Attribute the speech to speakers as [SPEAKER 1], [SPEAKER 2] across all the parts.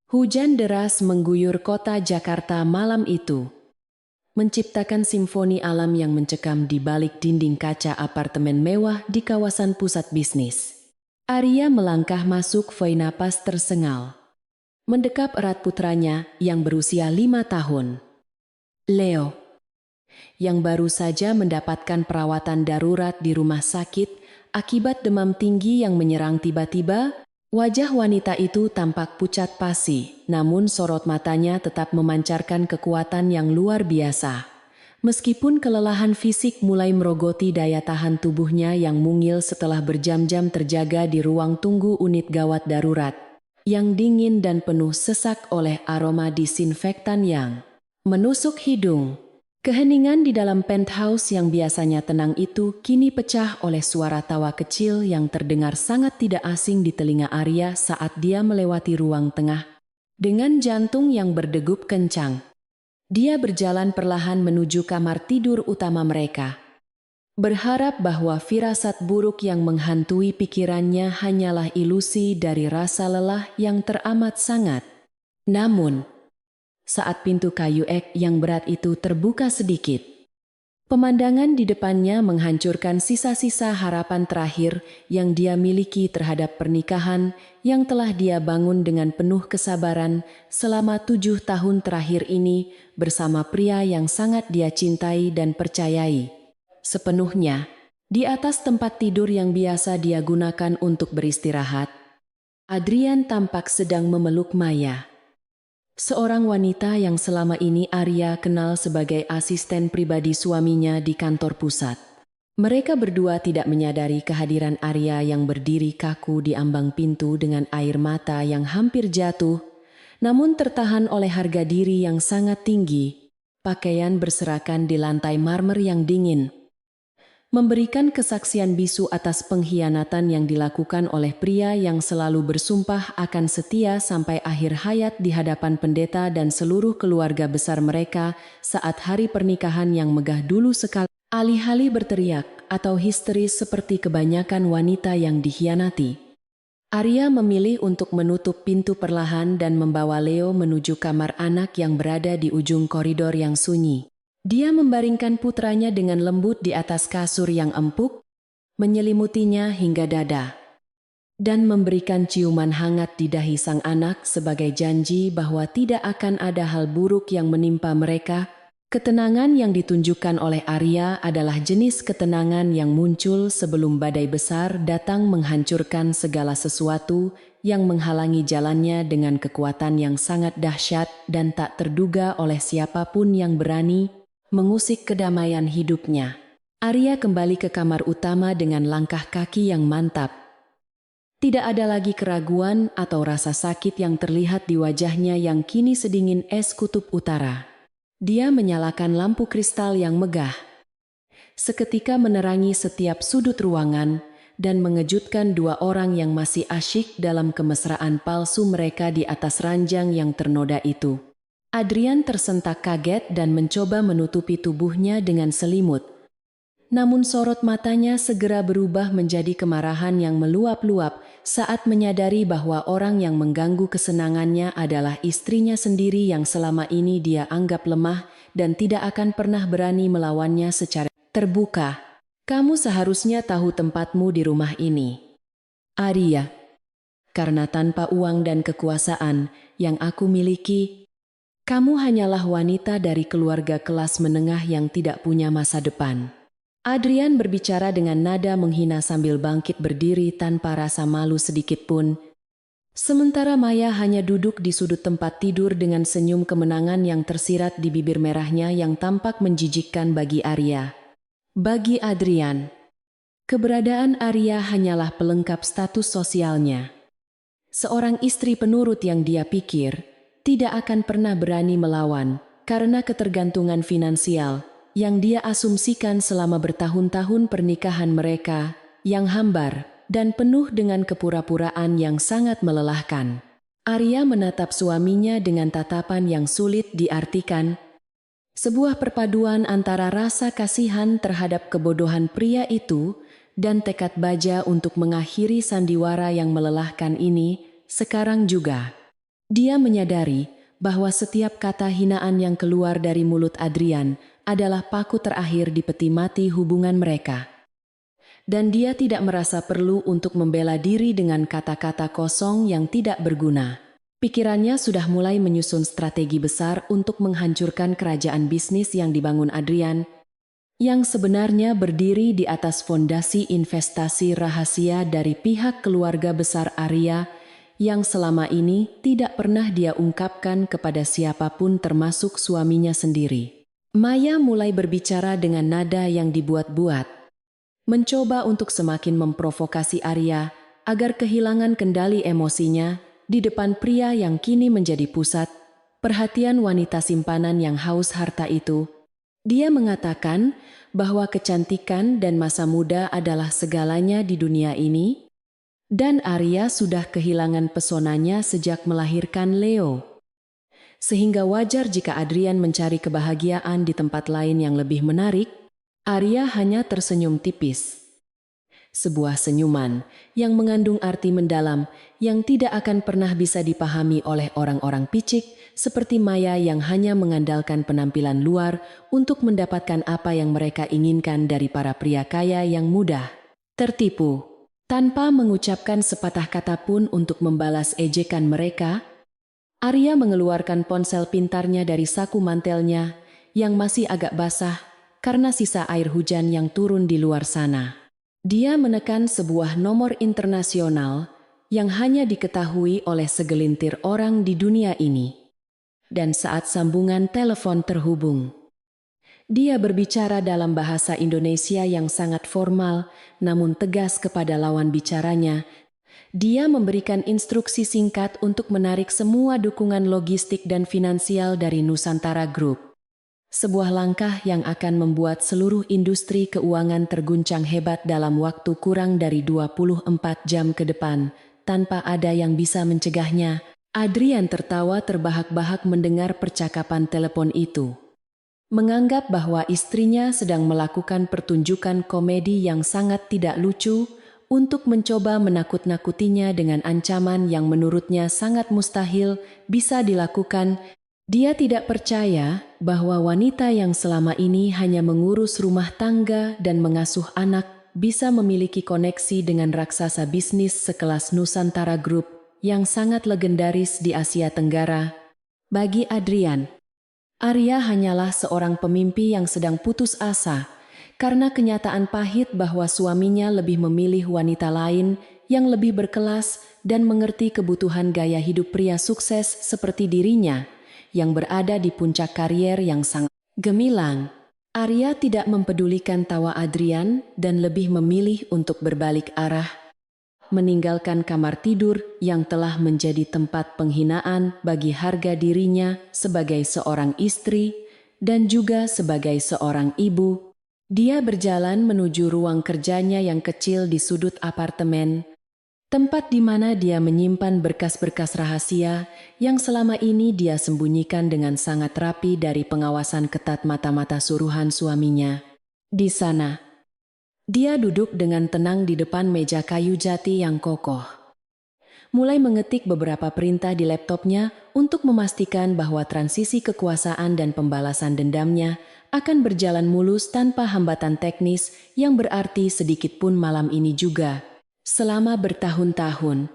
[SPEAKER 1] Hujan deras mengguyur kota Jakarta malam itu, menciptakan simfoni alam yang mencekam di balik dinding kaca apartemen mewah di kawasan pusat bisnis. Arya melangkah masuk, napas tersengal. Mendekap erat putranya yang berusia 5 tahun. Leo, yang baru saja mendapatkan perawatan darurat di rumah sakit akibat demam tinggi yang menyerang tiba-tiba. Wajah wanita itu tampak pucat pasi, namun sorot matanya tetap memancarkan kekuatan yang luar biasa. Meskipun kelelahan fisik mulai merogoti daya tahan tubuhnya yang mungil setelah berjam-jam terjaga di ruang tunggu unit gawat darurat, yang dingin dan penuh sesak oleh aroma disinfektan yang menusuk hidung. Keheningan di dalam penthouse yang biasanya tenang itu kini pecah oleh suara tawa kecil yang terdengar sangat tidak asing di telinga Arya saat dia melewati ruang tengah. Dengan jantung yang berdegup kencang, dia berjalan perlahan menuju kamar tidur utama mereka. Berharap bahwa firasat buruk yang menghantui pikirannya hanyalah ilusi dari rasa lelah yang teramat sangat. Namun, saat pintu kayu ek yang berat itu terbuka sedikit, pemandangan di depannya menghancurkan sisa-sisa harapan terakhir yang dia miliki terhadap pernikahan yang telah dia bangun dengan penuh kesabaran selama 7 tahun terakhir ini bersama pria yang sangat dia cintai dan percayai sepenuhnya. Di atas tempat tidur yang biasa dia gunakan untuk beristirahat, Adrian tampak sedang memeluk Maya, seorang wanita yang selama ini Arya kenal sebagai asisten pribadi suaminya di kantor pusat. Mereka berdua tidak menyadari kehadiran Arya yang berdiri kaku di ambang pintu dengan air mata yang hampir jatuh, namun tertahan oleh harga diri yang sangat tinggi. Pakaian berserakan di lantai marmer yang dingin, memberikan kesaksian bisu atas pengkhianatan yang dilakukan oleh pria yang selalu bersumpah akan setia sampai akhir hayat di hadapan pendeta dan seluruh keluarga besar mereka saat hari pernikahan yang megah dulu sekali. Alih-alih berteriak atau histeris seperti kebanyakan wanita yang dikhianati, Arya memilih untuk menutup pintu perlahan dan membawa Leo menuju kamar anak yang berada di ujung koridor yang sunyi. Dia membaringkan putranya dengan lembut di atas kasur yang empuk, menyelimutinya hingga dada, dan memberikan ciuman hangat di dahi sang anak sebagai janji bahwa tidak akan ada hal buruk yang menimpa mereka. Ketenangan yang ditunjukkan oleh Arya adalah jenis ketenangan yang muncul sebelum badai besar datang menghancurkan segala sesuatu yang menghalangi jalannya dengan kekuatan yang sangat dahsyat dan tak terduga oleh siapapun yang berani mengusik kedamaian hidupnya. Arya kembali ke kamar utama dengan langkah kaki yang mantap. Tidak ada lagi keraguan atau rasa sakit yang terlihat di wajahnya yang kini sedingin es kutub utara. Dia menyalakan lampu kristal yang megah, seketika menerangi setiap sudut ruangan dan mengejutkan dua orang yang masih asyik dalam kemesraan palsu mereka di atas ranjang yang ternoda itu. Adrian tersentak kaget dan mencoba menutupi tubuhnya dengan selimut. Namun sorot matanya segera berubah menjadi kemarahan yang meluap-luap saat menyadari bahwa orang yang mengganggu kesenangannya adalah istrinya sendiri yang selama ini dia anggap lemah dan tidak akan pernah berani melawannya secara terbuka. Kamu seharusnya tahu tempatmu di rumah ini, Arya. Karena tanpa uang dan kekuasaan yang aku miliki, kamu hanyalah wanita dari keluarga kelas menengah yang tidak punya masa depan. Adrian berbicara dengan nada menghina sambil bangkit berdiri tanpa rasa malu sedikitpun. Sementara Maya hanya duduk di sudut tempat tidur dengan senyum kemenangan yang tersirat di bibir merahnya yang tampak menjijikkan bagi Arya. Bagi Adrian, keberadaan Arya hanyalah pelengkap status sosialnya. Seorang istri penurut yang dia pikir tidak akan pernah berani melawan karena ketergantungan finansial yang dia asumsikan selama bertahun-tahun pernikahan mereka, yang hambar dan penuh dengan kepura-puraan yang sangat melelahkan. Arya menatap suaminya dengan tatapan yang sulit diartikan, sebuah perpaduan antara rasa kasihan terhadap kebodohan pria itu dan tekad baja untuk mengakhiri sandiwara yang melelahkan ini sekarang juga. Dia menyadari bahwa setiap kata hinaan yang keluar dari mulut Adrian adalah paku terakhir di peti mati hubungan mereka. Dan dia tidak merasa perlu untuk membela diri dengan kata-kata kosong yang tidak berguna. Pikirannya sudah mulai menyusun strategi besar untuk menghancurkan kerajaan bisnis yang dibangun Adrian, yang sebenarnya berdiri di atas fondasi investasi rahasia dari pihak keluarga besar Arya yang selama ini tidak pernah dia ungkapkan kepada siapapun termasuk suaminya sendiri. Maya mulai berbicara dengan nada yang dibuat-buat, mencoba untuk semakin memprovokasi Arya agar kehilangan kendali emosinya di depan pria yang kini menjadi pusat perhatian wanita simpanan yang haus harta itu. Dia mengatakan bahwa kecantikan dan masa muda adalah segalanya di dunia ini, dan Arya sudah kehilangan pesonanya sejak melahirkan Leo. Sehingga wajar jika Adrian mencari kebahagiaan di tempat lain yang lebih menarik. Arya hanya tersenyum tipis. Sebuah senyuman yang mengandung arti mendalam yang tidak akan pernah bisa dipahami oleh orang-orang picik seperti Maya yang hanya mengandalkan penampilan luar untuk mendapatkan apa yang mereka inginkan dari para pria kaya yang mudah tertipu. Tanpa mengucapkan sepatah kata pun untuk membalas ejekan mereka, Arya mengeluarkan ponsel pintarnya dari saku mantelnya yang masih agak basah karena sisa air hujan yang turun di luar sana. Dia menekan sebuah nomor internasional yang hanya diketahui oleh segelintir orang di dunia ini. Dan saat sambungan telepon terhubung, dia berbicara dalam bahasa Indonesia yang sangat formal, namun tegas kepada lawan bicaranya. Dia memberikan instruksi singkat untuk menarik semua dukungan logistik dan finansial dari Nusantara Group. Sebuah langkah yang akan membuat seluruh industri keuangan terguncang hebat dalam waktu kurang dari 24 jam ke depan, tanpa ada yang bisa mencegahnya. Adrian tertawa terbahak-bahak mendengar percakapan telepon itu. Menganggap bahwa istrinya sedang melakukan pertunjukan komedi yang sangat tidak lucu untuk mencoba menakut-nakutinya dengan ancaman yang menurutnya sangat mustahil bisa dilakukan. Dia tidak percaya bahwa wanita yang selama ini hanya mengurus rumah tangga dan mengasuh anak bisa memiliki koneksi dengan raksasa bisnis sekelas Nusantara Group yang sangat legendaris di Asia Tenggara. Bagi Adrian, Arya hanyalah seorang pemimpi yang sedang putus asa karena kenyataan pahit bahwa suaminya lebih memilih wanita lain yang lebih berkelas dan mengerti kebutuhan gaya hidup pria sukses seperti dirinya yang berada di puncak karier yang sangat gemilang. Arya tidak mempedulikan tawa Adrian dan lebih memilih untuk berbalik arah, meninggalkan kamar tidur yang telah menjadi tempat penghinaan bagi harga dirinya sebagai seorang istri dan juga sebagai seorang ibu. Dia berjalan menuju ruang kerjanya yang kecil di sudut apartemen, tempat di mana dia menyimpan berkas-berkas rahasia yang selama ini dia sembunyikan dengan sangat rapi dari pengawasan ketat mata-mata suruhan suaminya. Di sana, dia duduk dengan tenang di depan meja kayu jati yang kokoh. Mulai mengetik beberapa perintah di laptopnya untuk memastikan bahwa transisi kekuasaan dan pembalasan dendamnya akan berjalan mulus tanpa hambatan teknis yang berarti sedikit pun malam ini juga. Selama bertahun-tahun,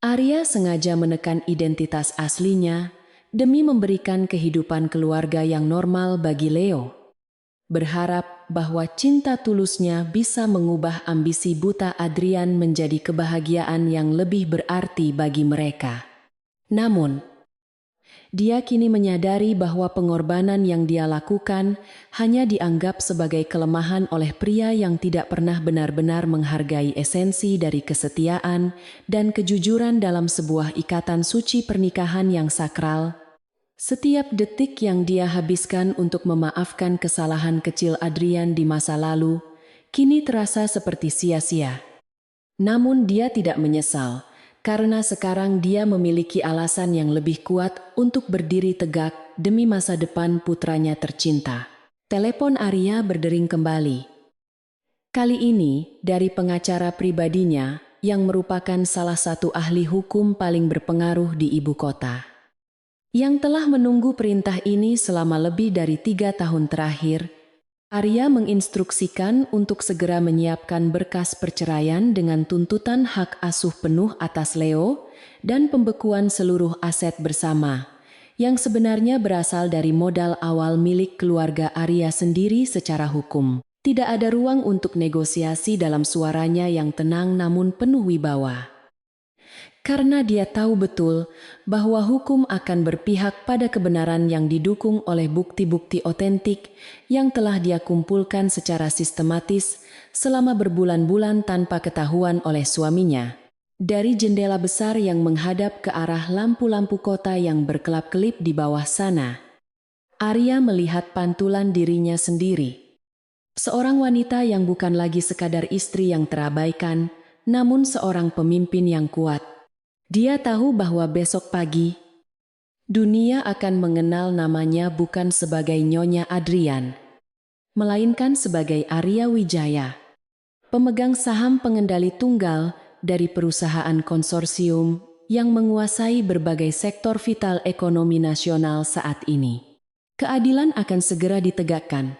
[SPEAKER 1] Arya sengaja menekan identitas aslinya demi memberikan kehidupan keluarga yang normal bagi Leo. Berharap bahwa cinta tulusnya bisa mengubah ambisi buta Adrian menjadi kebahagiaan yang lebih berarti bagi mereka. Namun, dia kini menyadari bahwa pengorbanan yang dia lakukan hanya dianggap sebagai kelemahan oleh pria yang tidak pernah benar-benar menghargai esensi dari kesetiaan dan kejujuran dalam sebuah ikatan suci pernikahan yang sakral. Setiap detik yang dia habiskan untuk memaafkan kesalahan kecil Adrian di masa lalu, kini terasa seperti sia-sia. Namun dia tidak menyesal, karena sekarang dia memiliki alasan yang lebih kuat untuk berdiri tegak demi masa depan putranya tercinta. Telepon Arya berdering kembali. Kali ini dari pengacara pribadinya yang merupakan salah satu ahli hukum paling berpengaruh di ibu kota. Yang telah menunggu perintah ini selama lebih dari 3 tahun terakhir, Arya menginstruksikan untuk segera menyiapkan berkas perceraian dengan tuntutan hak asuh penuh atas Leo dan pembekuan seluruh aset bersama, yang sebenarnya berasal dari modal awal milik keluarga Arya sendiri secara hukum. Tidak ada ruang untuk negosiasi dalam suaranya yang tenang namun penuh wibawa. Karena dia tahu betul bahwa hukum akan berpihak pada kebenaran yang didukung oleh bukti-bukti otentik yang telah dia kumpulkan secara sistematis selama berbulan-bulan tanpa ketahuan oleh suaminya. Dari jendela besar yang menghadap ke arah lampu-lampu kota yang berkelap-kelip di bawah sana, Arya melihat pantulan dirinya sendiri. Seorang wanita yang bukan lagi sekadar istri yang terabaikan, namun seorang pemimpin yang kuat. Dia tahu bahwa besok pagi, dunia akan mengenal namanya bukan sebagai Nyonya Adrian, melainkan sebagai Arya Wijaya, pemegang saham pengendali tunggal dari perusahaan konsorsium yang menguasai berbagai sektor vital ekonomi nasional saat ini. Keadilan akan segera ditegakkan.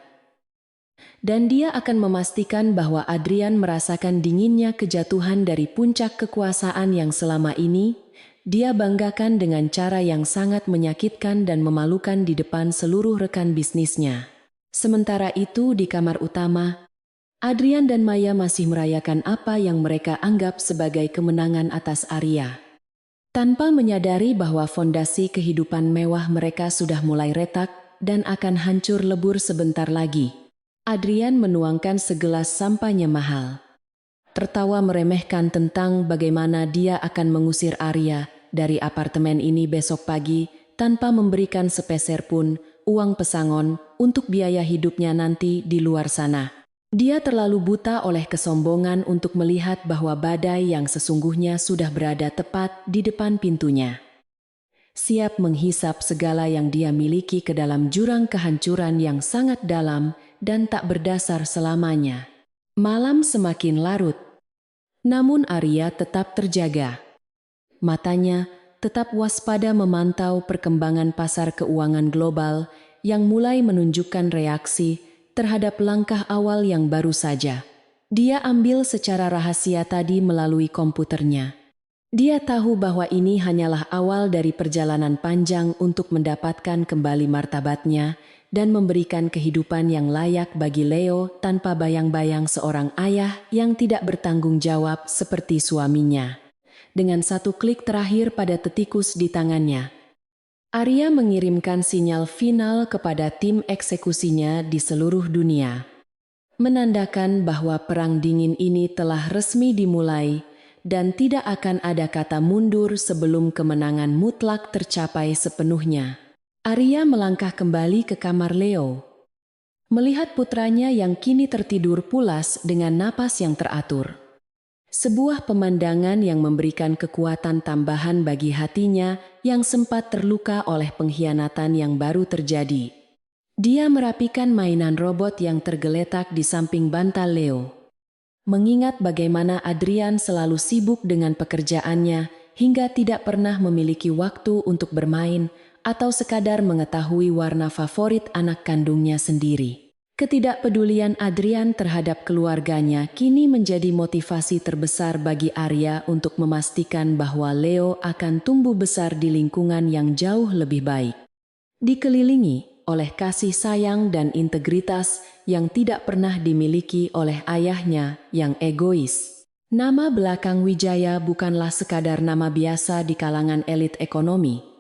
[SPEAKER 1] Dan dia akan memastikan bahwa Adrian merasakan dinginnya kejatuhan dari puncak kekuasaan yang selama ini dia banggakan dengan cara yang sangat menyakitkan dan memalukan di depan seluruh rekan bisnisnya. Sementara itu di kamar utama, Adrian dan Maya masih merayakan apa yang mereka anggap sebagai kemenangan atas Arya. Tanpa menyadari bahwa fondasi kehidupan mewah mereka sudah mulai retak dan akan hancur lebur sebentar lagi. Adrian menuangkan segelas sampahnya mahal. Tertawa meremehkan tentang bagaimana dia akan mengusir Arya dari apartemen ini besok pagi tanpa memberikan sepeser pun uang pesangon untuk biaya hidupnya nanti di luar sana. Dia terlalu buta oleh kesombongan untuk melihat bahwa badai yang sesungguhnya sudah berada tepat di depan pintunya. Siap menghisap segala yang dia miliki ke dalam jurang kehancuran yang sangat dalam dan tak berdasar selamanya. Malam semakin larut, namun Arya tetap terjaga. Matanya tetap waspada memantau perkembangan pasar keuangan global yang mulai menunjukkan reaksi terhadap langkah awal yang baru saja dia ambil secara rahasia tadi melalui komputernya. Dia tahu bahwa ini hanyalah awal dari perjalanan panjang untuk mendapatkan kembali martabatnya dan memberikan kehidupan yang layak bagi Leo tanpa bayang-bayang seorang ayah yang tidak bertanggung jawab seperti suaminya. Dengan satu klik terakhir pada tetikus di tangannya, Arya mengirimkan sinyal final kepada tim eksekusinya di seluruh dunia, menandakan bahwa perang dingin ini telah resmi dimulai dan tidak akan ada kata mundur sebelum kemenangan mutlak tercapai sepenuhnya. Arya melangkah kembali ke kamar Leo, melihat putranya yang kini tertidur pulas dengan napas yang teratur. Sebuah pemandangan yang memberikan kekuatan tambahan bagi hatinya yang sempat terluka oleh pengkhianatan yang baru terjadi. Dia merapikan mainan robot yang tergeletak di samping bantal Leo. Mengingat bagaimana Adrian selalu sibuk dengan pekerjaannya hingga tidak pernah memiliki waktu untuk bermain atau sekadar mengetahui warna favorit anak kandungnya sendiri. Ketidakpedulian Adrian terhadap keluarganya kini menjadi motivasi terbesar bagi Arya untuk memastikan bahwa Leo akan tumbuh besar di lingkungan yang jauh lebih baik. Dikelilingi oleh kasih sayang dan integritas yang tidak pernah dimiliki oleh ayahnya yang egois. Nama belakang Wijaya bukanlah sekadar nama biasa di kalangan elit ekonomi.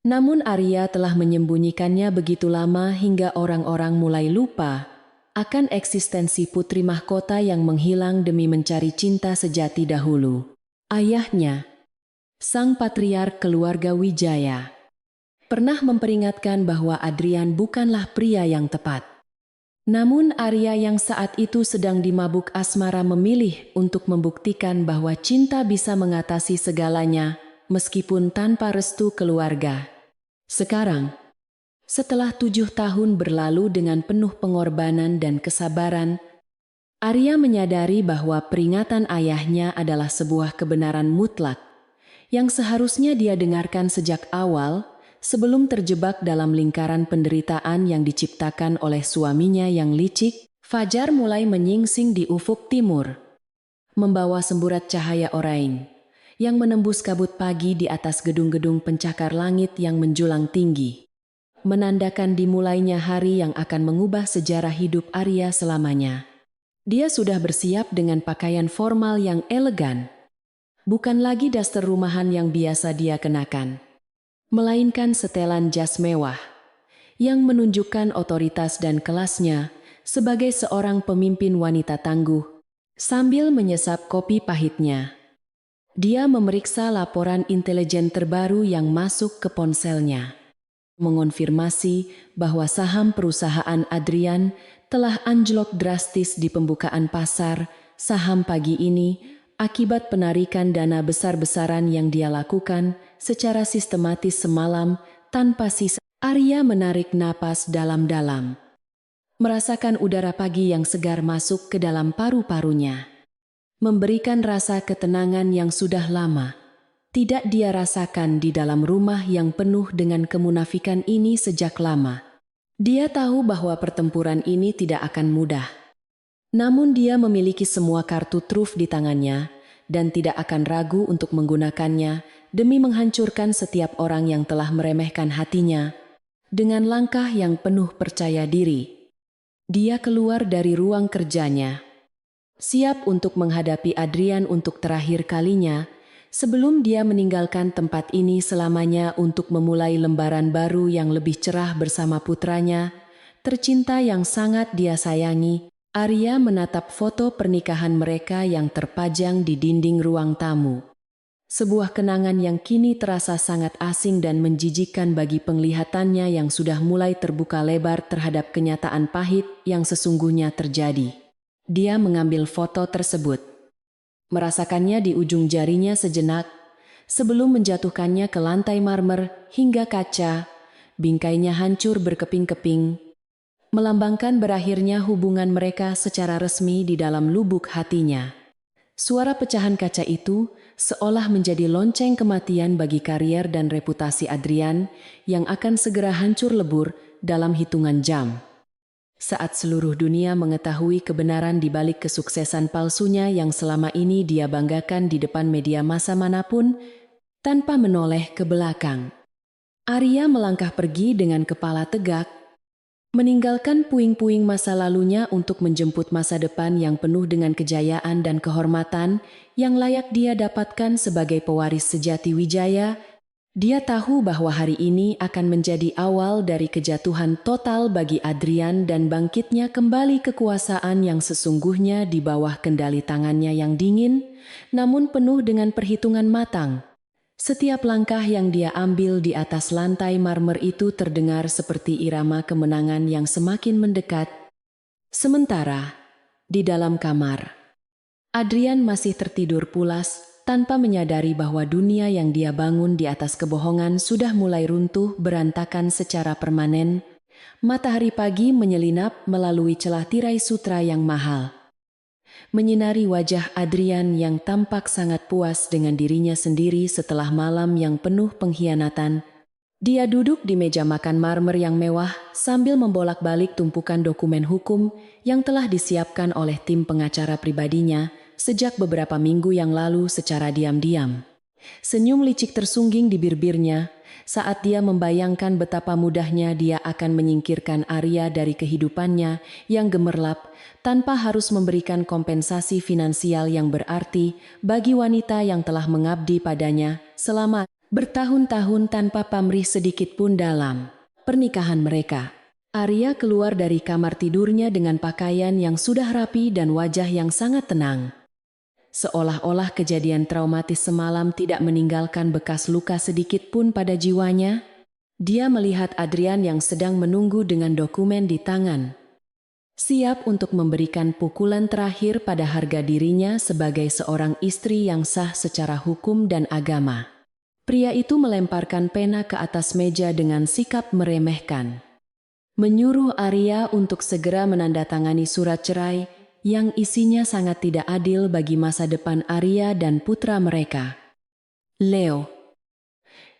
[SPEAKER 1] Namun Arya telah menyembunyikannya begitu lama hingga orang-orang mulai lupa akan eksistensi putri mahkota yang menghilang demi mencari cinta sejati dahulu. Ayahnya, sang patriark keluarga Wijaya, pernah memperingatkan bahwa Adrian bukanlah pria yang tepat. Namun Arya yang saat itu sedang dimabuk asmara memilih untuk membuktikan bahwa cinta bisa mengatasi segalanya meskipun tanpa restu keluarga. Sekarang, setelah 7 tahun berlalu dengan penuh pengorbanan dan kesabaran, Arya menyadari bahwa peringatan ayahnya adalah sebuah kebenaran mutlak yang seharusnya dia dengarkan sejak awal sebelum terjebak dalam lingkaran penderitaan yang diciptakan oleh suaminya yang licik. Fajar mulai menyingsing di ufuk timur, membawa semburat cahaya oranye yang menembus kabut pagi di atas gedung-gedung pencakar langit yang menjulang tinggi, menandakan dimulainya hari yang akan mengubah sejarah hidup Arya selamanya. Dia sudah bersiap dengan pakaian formal yang elegan, bukan lagi daster rumahan yang biasa dia kenakan, melainkan setelan jas mewah yang menunjukkan otoritas dan kelasnya sebagai seorang pemimpin wanita tangguh. Sambil menyesap kopi pahitnya, dia memeriksa laporan intelijen terbaru yang masuk ke ponselnya, mengonfirmasi bahwa saham perusahaan Adrian telah anjlok drastis di pembukaan pasar saham pagi ini akibat penarikan dana besar-besaran yang dia lakukan secara sistematis semalam tanpa sisa. Arya menarik napas dalam-dalam, merasakan udara pagi yang segar masuk ke dalam paru-parunya, memberikan rasa ketenangan yang sudah lama tidak dia rasakan di dalam rumah yang penuh dengan kemunafikan ini sejak lama. Dia tahu bahwa pertempuran ini tidak akan mudah. Namun dia memiliki semua kartu truf di tangannya dan tidak akan ragu untuk menggunakannya demi menghancurkan setiap orang yang telah meremehkan hatinya. Dengan langkah yang penuh percaya diri, dia keluar dari ruang kerjanya, siap untuk menghadapi Adrian untuk terakhir kalinya sebelum dia meninggalkan tempat ini selamanya untuk memulai lembaran baru yang lebih cerah bersama putranya, tercinta yang sangat dia sayangi. Arya menatap foto pernikahan mereka yang terpajang di dinding ruang tamu. Sebuah kenangan yang kini terasa sangat asing dan menjijikkan bagi penglihatannya yang sudah mulai terbuka lebar terhadap kenyataan pahit yang sesungguhnya terjadi. Dia mengambil foto tersebut, merasakannya di ujung jarinya sejenak, sebelum menjatuhkannya ke lantai marmer hingga kaca, bingkainya hancur berkeping-keping, melambangkan berakhirnya hubungan mereka secara resmi di dalam lubuk hatinya. Suara pecahan kaca itu seolah menjadi lonceng kematian bagi karier dan reputasi Adrian yang akan segera hancur lebur dalam hitungan jam. Saat seluruh dunia mengetahui kebenaran di balik kesuksesan palsunya yang selama ini dia banggakan di depan media massa manapun, tanpa menoleh ke belakang, Arya melangkah pergi dengan kepala tegak, meninggalkan puing-puing masa lalunya untuk menjemput masa depan yang penuh dengan kejayaan dan kehormatan yang layak dia dapatkan sebagai pewaris sejati Wijaya. Dia tahu bahwa hari ini akan menjadi awal dari kejatuhan total bagi Adrian dan bangkitnya kembali kekuasaan yang sesungguhnya di bawah kendali tangannya yang dingin, namun penuh dengan perhitungan matang. Setiap langkah yang dia ambil di atas lantai marmer itu terdengar seperti irama kemenangan yang semakin mendekat. Sementara, di dalam kamar, Adrian masih tertidur pulas tanpa menyadari bahwa dunia yang dia bangun di atas kebohongan sudah mulai runtuh berantakan secara permanen. Matahari pagi menyelinap melalui celah tirai sutra yang mahal, menyinari wajah Adrian yang tampak sangat puas dengan dirinya sendiri setelah malam yang penuh pengkhianatan. Dia duduk di meja makan marmer yang mewah sambil membolak-balik tumpukan dokumen hukum yang telah disiapkan oleh tim pengacara pribadinya sejak beberapa minggu yang lalu secara diam-diam. Senyum licik tersungging di bibirnya saat dia membayangkan betapa mudahnya dia akan menyingkirkan Arya dari kehidupannya yang gemerlap tanpa harus memberikan kompensasi finansial yang berarti bagi wanita yang telah mengabdi padanya selama bertahun-tahun tanpa pamrih sedikit pun dalam pernikahan mereka. Arya keluar dari kamar tidurnya dengan pakaian yang sudah rapi dan wajah yang sangat tenang. Seolah-olah kejadian traumatis semalam tidak meninggalkan bekas luka sedikit pun pada jiwanya. Dia melihat Adrian yang sedang menunggu dengan dokumen di tangan, siap untuk memberikan pukulan terakhir pada harga dirinya sebagai seorang istri yang sah secara hukum dan agama. Pria itu melemparkan pena ke atas meja dengan sikap meremehkan, menyuruh Arya untuk segera menandatangani surat cerai yang isinya sangat tidak adil bagi masa depan Arya dan putra mereka. Leo,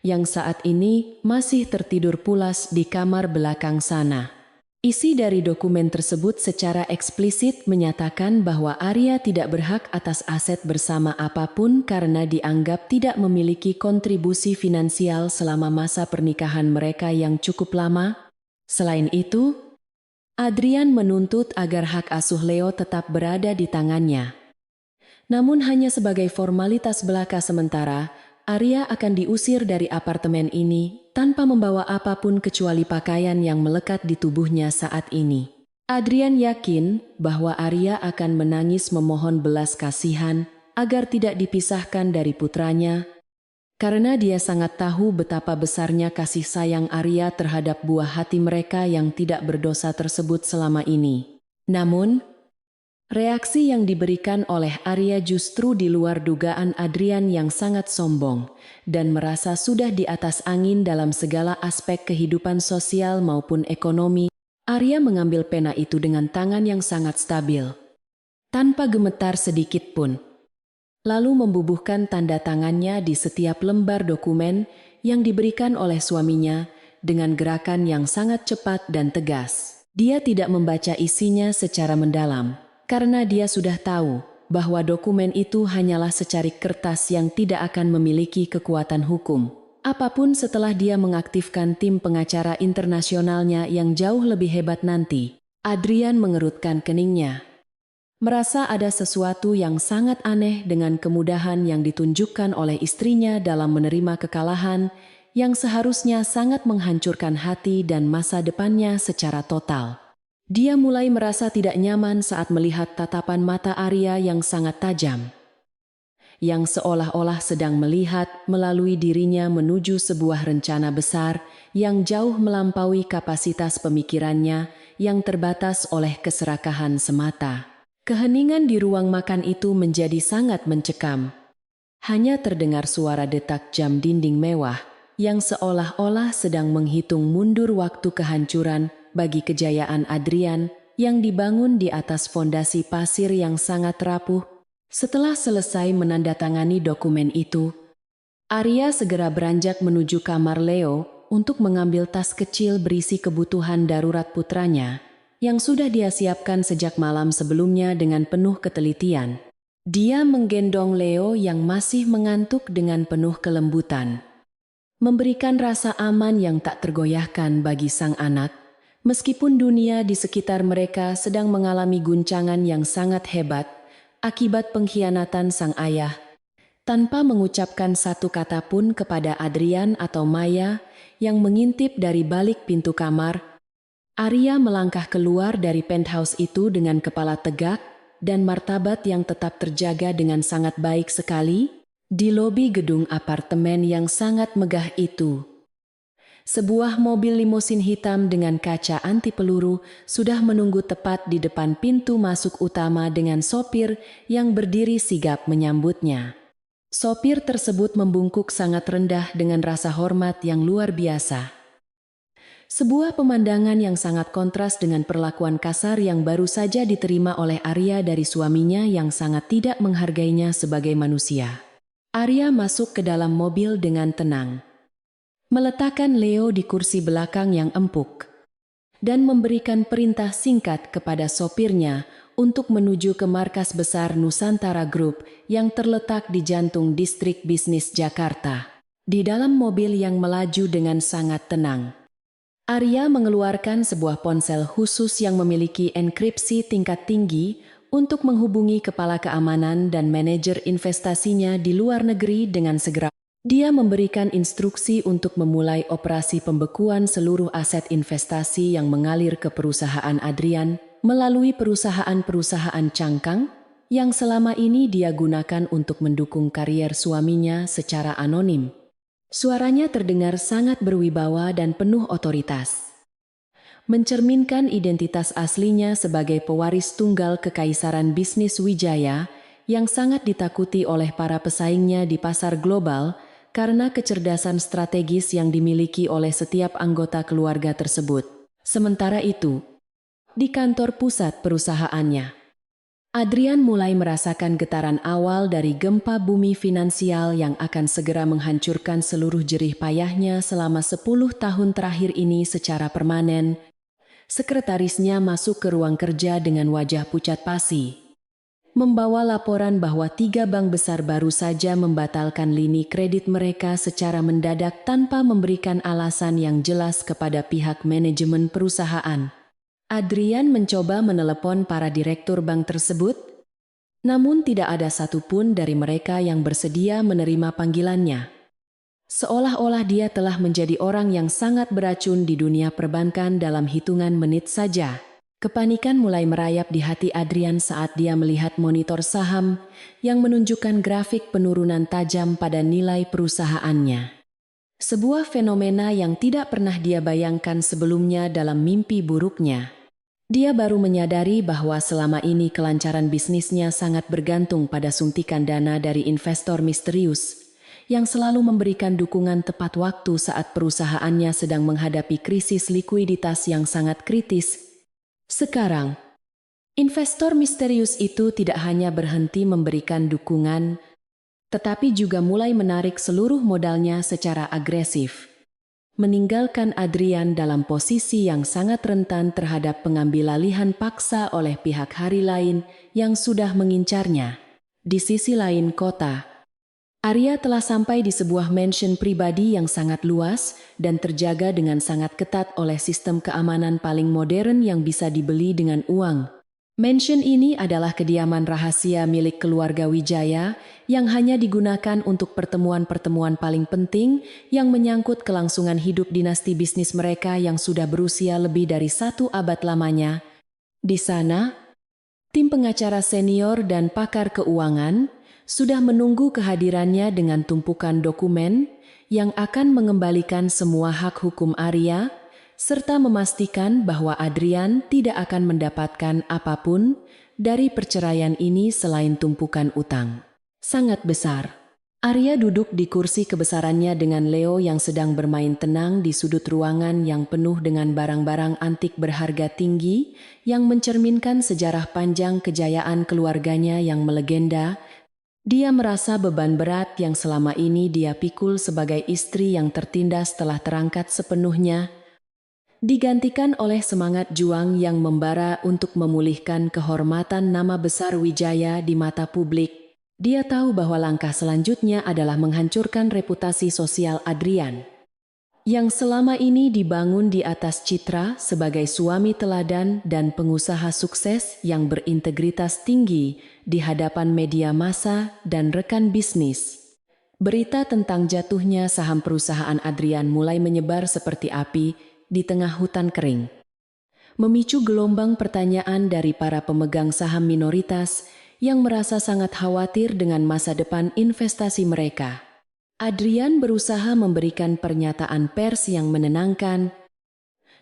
[SPEAKER 1] yang saat ini masih tertidur pulas di kamar belakang sana. Isi dari dokumen tersebut secara eksplisit menyatakan bahwa Arya tidak berhak atas aset bersama apapun karena dianggap tidak memiliki kontribusi finansial selama masa pernikahan mereka yang cukup lama. Selain itu, Adrian menuntut agar hak asuh Leo tetap berada di tangannya. Namun hanya sebagai formalitas belaka sementara, Arya akan diusir dari apartemen ini tanpa membawa apapun kecuali pakaian yang melekat di tubuhnya saat ini. Adrian yakin bahwa Arya akan menangis memohon belas kasihan agar tidak dipisahkan dari putranya, karena dia sangat tahu betapa besarnya kasih sayang Arya terhadap buah hati mereka yang tidak berdosa tersebut selama ini. Namun, reaksi yang diberikan oleh Arya justru di luar dugaan Adrian yang sangat sombong dan merasa sudah di atas angin dalam segala aspek kehidupan sosial maupun ekonomi. Arya mengambil pena itu dengan tangan yang sangat stabil, tanpa gemetar sedikit pun. Lalu membubuhkan tanda tangannya di setiap lembar dokumen yang diberikan oleh suaminya dengan gerakan yang sangat cepat dan tegas. Dia tidak membaca isinya secara mendalam, karena dia sudah tahu bahwa dokumen itu hanyalah secarik kertas yang tidak akan memiliki kekuatan hukum apapun setelah dia mengaktifkan tim pengacara internasionalnya yang jauh lebih hebat nanti. Adrian mengerutkan keningnya, merasa ada sesuatu yang sangat aneh dengan kemudahan yang ditunjukkan oleh istrinya dalam menerima kekalahan yang seharusnya sangat menghancurkan hati dan masa depannya secara total. Dia mulai merasa tidak nyaman saat melihat tatapan mata Arya yang sangat tajam, yang seolah-olah sedang melihat melalui dirinya menuju sebuah rencana besar yang jauh melampaui kapasitas pemikirannya yang terbatas oleh keserakahan semata. Keheningan di ruang makan itu menjadi sangat mencekam. Hanya terdengar suara detak jam dinding mewah yang seolah-olah sedang menghitung mundur waktu kehancuran bagi kejayaan Adrian yang dibangun di atas fondasi pasir yang sangat rapuh. Setelah selesai menandatangani dokumen itu, Arya segera beranjak menuju kamar Leo untuk mengambil tas kecil berisi kebutuhan darurat putranya yang sudah dia siapkan sejak malam sebelumnya dengan penuh ketelitian. Dia menggendong Leo yang masih mengantuk dengan penuh kelembutan, memberikan rasa aman yang tak tergoyahkan bagi sang anak, meskipun dunia di sekitar mereka sedang mengalami guncangan yang sangat hebat akibat pengkhianatan sang ayah. Tanpa mengucapkan satu kata pun kepada Adrian atau Maya yang mengintip dari balik pintu kamar, Arya melangkah keluar dari penthouse itu dengan kepala tegak dan martabat yang tetap terjaga dengan sangat baik sekali. Di lobi gedung apartemen yang sangat megah itu, sebuah mobil limusin hitam dengan kaca anti peluru sudah menunggu tepat di depan pintu masuk utama dengan sopir yang berdiri sigap menyambutnya. Sopir tersebut membungkuk sangat rendah dengan rasa hormat yang luar biasa. Sebuah pemandangan yang sangat kontras dengan perlakuan kasar yang baru saja diterima oleh Arya dari suaminya yang sangat tidak menghargainya sebagai manusia. Arya masuk ke dalam mobil dengan tenang, meletakkan Leo di kursi belakang yang empuk, dan memberikan perintah singkat kepada sopirnya untuk menuju ke markas besar Nusantara Group yang terletak di jantung distrik bisnis Jakarta. Di dalam mobil yang melaju dengan sangat tenang, Arya mengeluarkan sebuah ponsel khusus yang memiliki enkripsi tingkat tinggi untuk menghubungi kepala keamanan dan manajer investasinya di luar negeri dengan segera. Dia memberikan instruksi untuk memulai operasi pembekuan seluruh aset investasi yang mengalir ke perusahaan Adrian melalui perusahaan-perusahaan cangkang yang selama ini dia gunakan untuk mendukung karier suaminya secara anonim. Suaranya terdengar sangat berwibawa dan penuh otoritas, mencerminkan identitas aslinya sebagai pewaris tunggal kekaisaran bisnis Wijaya yang sangat ditakuti oleh para pesaingnya di pasar global karena kecerdasan strategis yang dimiliki oleh setiap anggota keluarga tersebut. Sementara itu, di kantor pusat perusahaannya, Adrian mulai merasakan getaran awal dari gempa bumi finansial yang akan segera menghancurkan seluruh jerih payahnya selama 10 tahun terakhir ini secara permanen. Sekretarisnya masuk ke ruang kerja dengan wajah pucat pasi, membawa laporan bahwa 3 bank besar baru saja membatalkan lini kredit mereka secara mendadak tanpa memberikan alasan yang jelas kepada pihak manajemen perusahaan. Adrian mencoba menelepon para direktur bank tersebut, namun tidak ada satupun dari mereka yang bersedia menerima panggilannya. Seolah-olah dia telah menjadi orang yang sangat beracun di dunia perbankan dalam hitungan menit saja. Kepanikan mulai merayap di hati Adrian saat dia melihat monitor saham yang menunjukkan grafik penurunan tajam pada nilai perusahaannya. Sebuah fenomena yang tidak pernah dia bayangkan sebelumnya dalam mimpi buruknya. Dia baru menyadari bahwa selama ini kelancaran bisnisnya sangat bergantung pada suntikan dana dari investor misterius yang selalu memberikan dukungan tepat waktu saat perusahaannya sedang menghadapi krisis likuiditas yang sangat kritis. Sekarang, investor misterius itu tidak hanya berhenti memberikan dukungan, tetapi juga mulai menarik seluruh modalnya secara agresif, meninggalkan Adrian dalam posisi yang sangat rentan terhadap pengambilalihan paksa oleh pihak hari lain yang sudah mengincarnya. Di sisi lain kota, Arya telah sampai di sebuah mansion pribadi yang sangat luas dan terjaga dengan sangat ketat oleh sistem keamanan paling modern yang bisa dibeli dengan uang. Mansion ini adalah kediaman rahasia milik keluarga Wijaya yang hanya digunakan untuk pertemuan-pertemuan paling penting yang menyangkut kelangsungan hidup dinasti bisnis mereka yang sudah berusia lebih dari 1 abad lamanya. Di sana, tim pengacara senior dan pakar keuangan sudah menunggu kehadirannya dengan tumpukan dokumen yang akan mengembalikan semua hak hukum Arya, serta memastikan bahwa Adrian tidak akan mendapatkan apapun dari perceraian ini selain tumpukan utang sangat besar. Arya duduk di kursi kebesarannya dengan Leo yang sedang bermain tenang di sudut ruangan yang penuh dengan barang-barang antik berharga tinggi yang mencerminkan sejarah panjang kejayaan keluarganya yang melegenda. Dia merasa beban berat yang selama ini dia pikul sebagai istri yang tertindas telah terangkat sepenuhnya, digantikan oleh semangat juang yang membara untuk memulihkan kehormatan nama besar Wijaya di mata publik. Dia tahu bahwa langkah selanjutnya adalah menghancurkan reputasi sosial Adrian, yang selama ini dibangun di atas citra sebagai suami teladan dan pengusaha sukses yang berintegritas tinggi di hadapan media massa dan rekan bisnis. Berita tentang jatuhnya saham perusahaan Adrian mulai menyebar seperti api di tengah hutan kering, memicu gelombang pertanyaan dari para pemegang saham minoritas yang merasa sangat khawatir dengan masa depan investasi mereka. Adrian berusaha memberikan pernyataan pers yang menenangkan,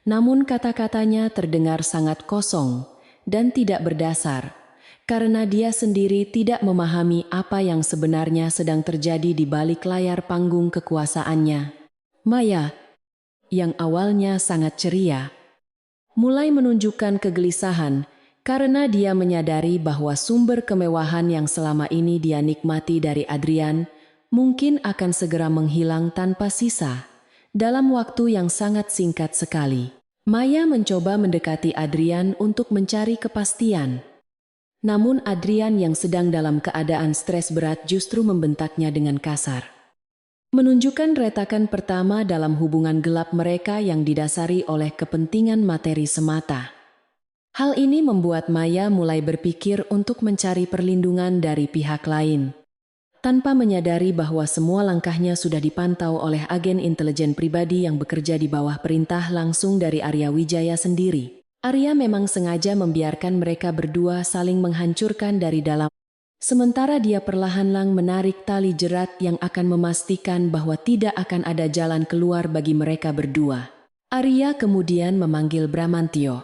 [SPEAKER 1] namun kata-katanya terdengar sangat kosong dan tidak berdasar, karena dia sendiri tidak memahami apa yang sebenarnya sedang terjadi di balik layar panggung kekuasaannya. Maya, yang awalnya sangat ceria, mulai menunjukkan kegelisahan karena dia menyadari bahwa sumber kemewahan yang selama ini dia nikmati dari Adrian mungkin akan segera menghilang tanpa sisa dalam waktu yang sangat singkat sekali. Maya mencoba mendekati Adrian untuk mencari kepastian. Namun Adrian yang sedang dalam keadaan stres berat justru membentaknya dengan kasar, menunjukkan retakan pertama dalam hubungan gelap mereka yang didasari oleh kepentingan materi semata. Hal ini membuat Maya mulai berpikir untuk mencari perlindungan dari pihak lain, tanpa menyadari bahwa semua langkahnya sudah dipantau oleh agen intelijen pribadi yang bekerja di bawah perintah langsung dari Arya Wijaya sendiri. Arya memang sengaja membiarkan mereka berdua saling menghancurkan dari dalam, sementara dia perlahan-lahan menarik tali jerat yang akan memastikan bahwa tidak akan ada jalan keluar bagi mereka berdua. Arya kemudian memanggil Bramantio,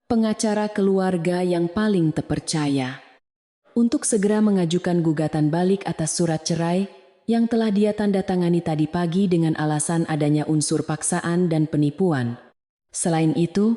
[SPEAKER 1] pengacara keluarga yang paling terpercaya, untuk segera mengajukan gugatan balik atas surat cerai yang telah dia tanda tangani tadi pagi dengan alasan adanya unsur paksaan dan penipuan. Selain itu,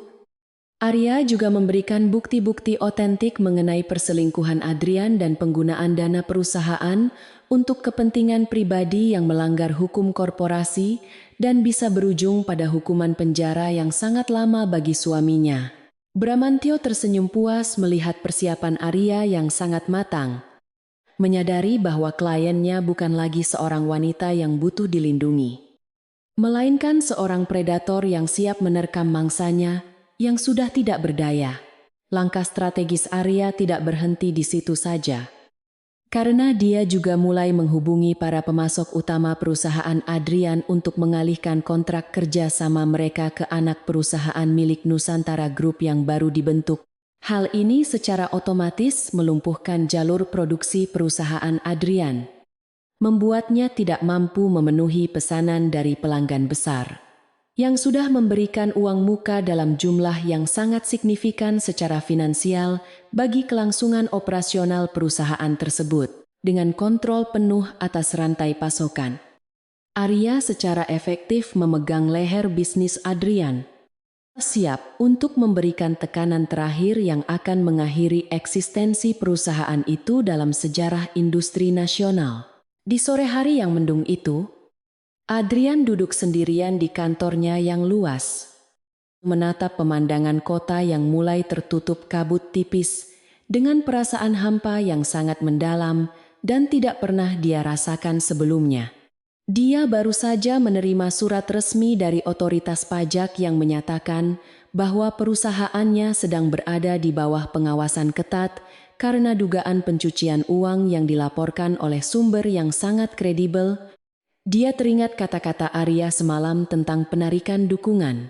[SPEAKER 1] Arya juga memberikan bukti-bukti otentik mengenai perselingkuhan Adrian dan penggunaan dana perusahaan untuk kepentingan pribadi yang melanggar hukum korporasi dan bisa berujung pada hukuman penjara yang sangat lama bagi suaminya. Bramantyo tersenyum puas melihat persiapan Arya yang sangat matang, menyadari bahwa kliennya bukan lagi seorang wanita yang butuh dilindungi, melainkan seorang predator yang siap menerkam mangsanya yang sudah tidak berdaya. Langkah strategis Arya tidak berhenti di situ saja, karena dia juga mulai menghubungi para pemasok utama perusahaan Adrian untuk mengalihkan kontrak kerja sama mereka ke anak perusahaan milik Nusantara Group yang baru dibentuk. Hal ini secara otomatis melumpuhkan jalur produksi perusahaan Adrian, membuatnya tidak mampu memenuhi pesanan dari pelanggan besar yang sudah memberikan uang muka dalam jumlah yang sangat signifikan secara finansial bagi kelangsungan operasional perusahaan tersebut, dengan kontrol penuh atas rantai pasokan. Arya secara efektif memegang leher bisnis Adrian, siap untuk memberikan tekanan terakhir yang akan mengakhiri eksistensi perusahaan itu dalam sejarah industri nasional. Di sore hari yang mendung itu, Adrian duduk sendirian di kantornya yang luas, menatap pemandangan kota yang mulai tertutup kabut tipis dengan perasaan hampa yang sangat mendalam dan tidak pernah dia rasakan sebelumnya. Dia baru saja menerima surat resmi dari otoritas pajak yang menyatakan bahwa perusahaannya sedang berada di bawah pengawasan ketat karena dugaan pencucian uang yang dilaporkan oleh sumber yang sangat kredibel. Dia teringat kata-kata Arya semalam tentang penarikan dukungan.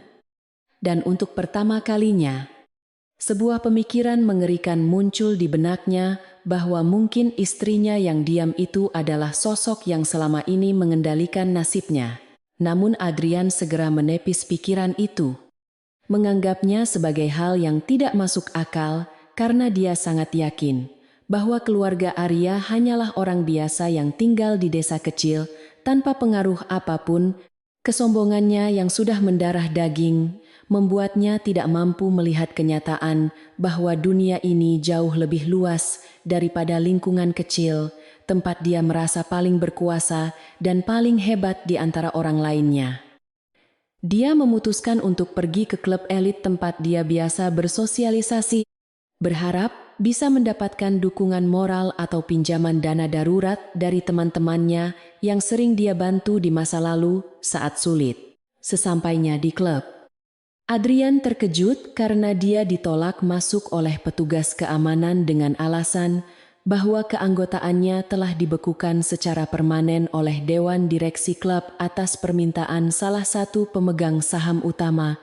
[SPEAKER 1] Dan untuk pertama kalinya, sebuah pemikiran mengerikan muncul di benaknya bahwa mungkin istrinya yang diam itu adalah sosok yang selama ini mengendalikan nasibnya. Namun Adrian segera menepis pikiran itu, menganggapnya sebagai hal yang tidak masuk akal karena dia sangat yakin bahwa keluarga Arya hanyalah orang biasa yang tinggal di desa kecil tanpa pengaruh apapun. Kesombongannya yang sudah mendarah daging membuatnya tidak mampu melihat kenyataan bahwa dunia ini jauh lebih luas daripada lingkungan kecil tempat dia merasa paling berkuasa dan paling hebat di antara orang lainnya. Dia memutuskan untuk pergi ke klub elit tempat dia biasa bersosialisasi, berharap bisa mendapatkan dukungan moral atau pinjaman dana darurat dari teman-temannya yang sering dia bantu di masa lalu saat sulit. Sesampainya di klub, Adrian terkejut karena dia ditolak masuk oleh petugas keamanan dengan alasan bahwa keanggotaannya telah dibekukan secara permanen oleh Dewan Direksi klub atas permintaan salah satu pemegang saham utama.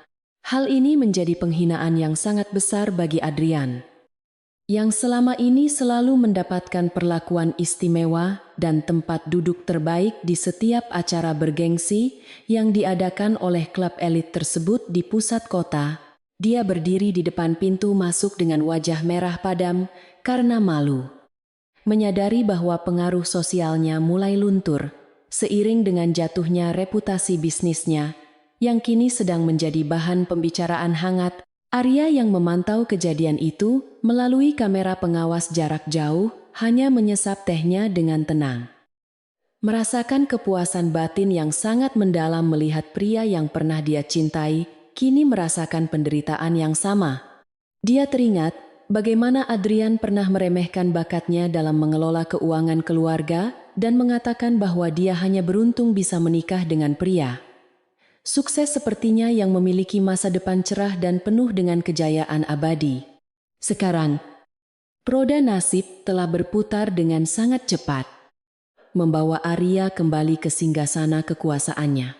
[SPEAKER 1] Hal ini menjadi penghinaan yang sangat besar bagi Adrian, yang selama ini selalu mendapatkan perlakuan istimewa dan tempat duduk terbaik di setiap acara bergengsi yang diadakan oleh klub elit tersebut di pusat kota. Dia berdiri di depan pintu masuk dengan wajah merah padam karena malu, menyadari bahwa pengaruh sosialnya mulai luntur seiring dengan jatuhnya reputasi bisnisnya yang kini sedang menjadi bahan pembicaraan hangat. Arya yang memantau kejadian itu melalui kamera pengawas jarak jauh hanya menyesap tehnya dengan tenang, merasakan kepuasan batin yang sangat mendalam melihat pria yang pernah dia cintai kini merasakan penderitaan yang sama. Dia teringat bagaimana Adrian pernah meremehkan bakatnya dalam mengelola keuangan keluarga dan mengatakan bahwa dia hanya beruntung bisa menikah dengan pria sukses sepertinya yang memiliki masa depan cerah dan penuh dengan kejayaan abadi. Sekarang, roda nasib telah berputar dengan sangat cepat, membawa Arya kembali ke singgasana kekuasaannya.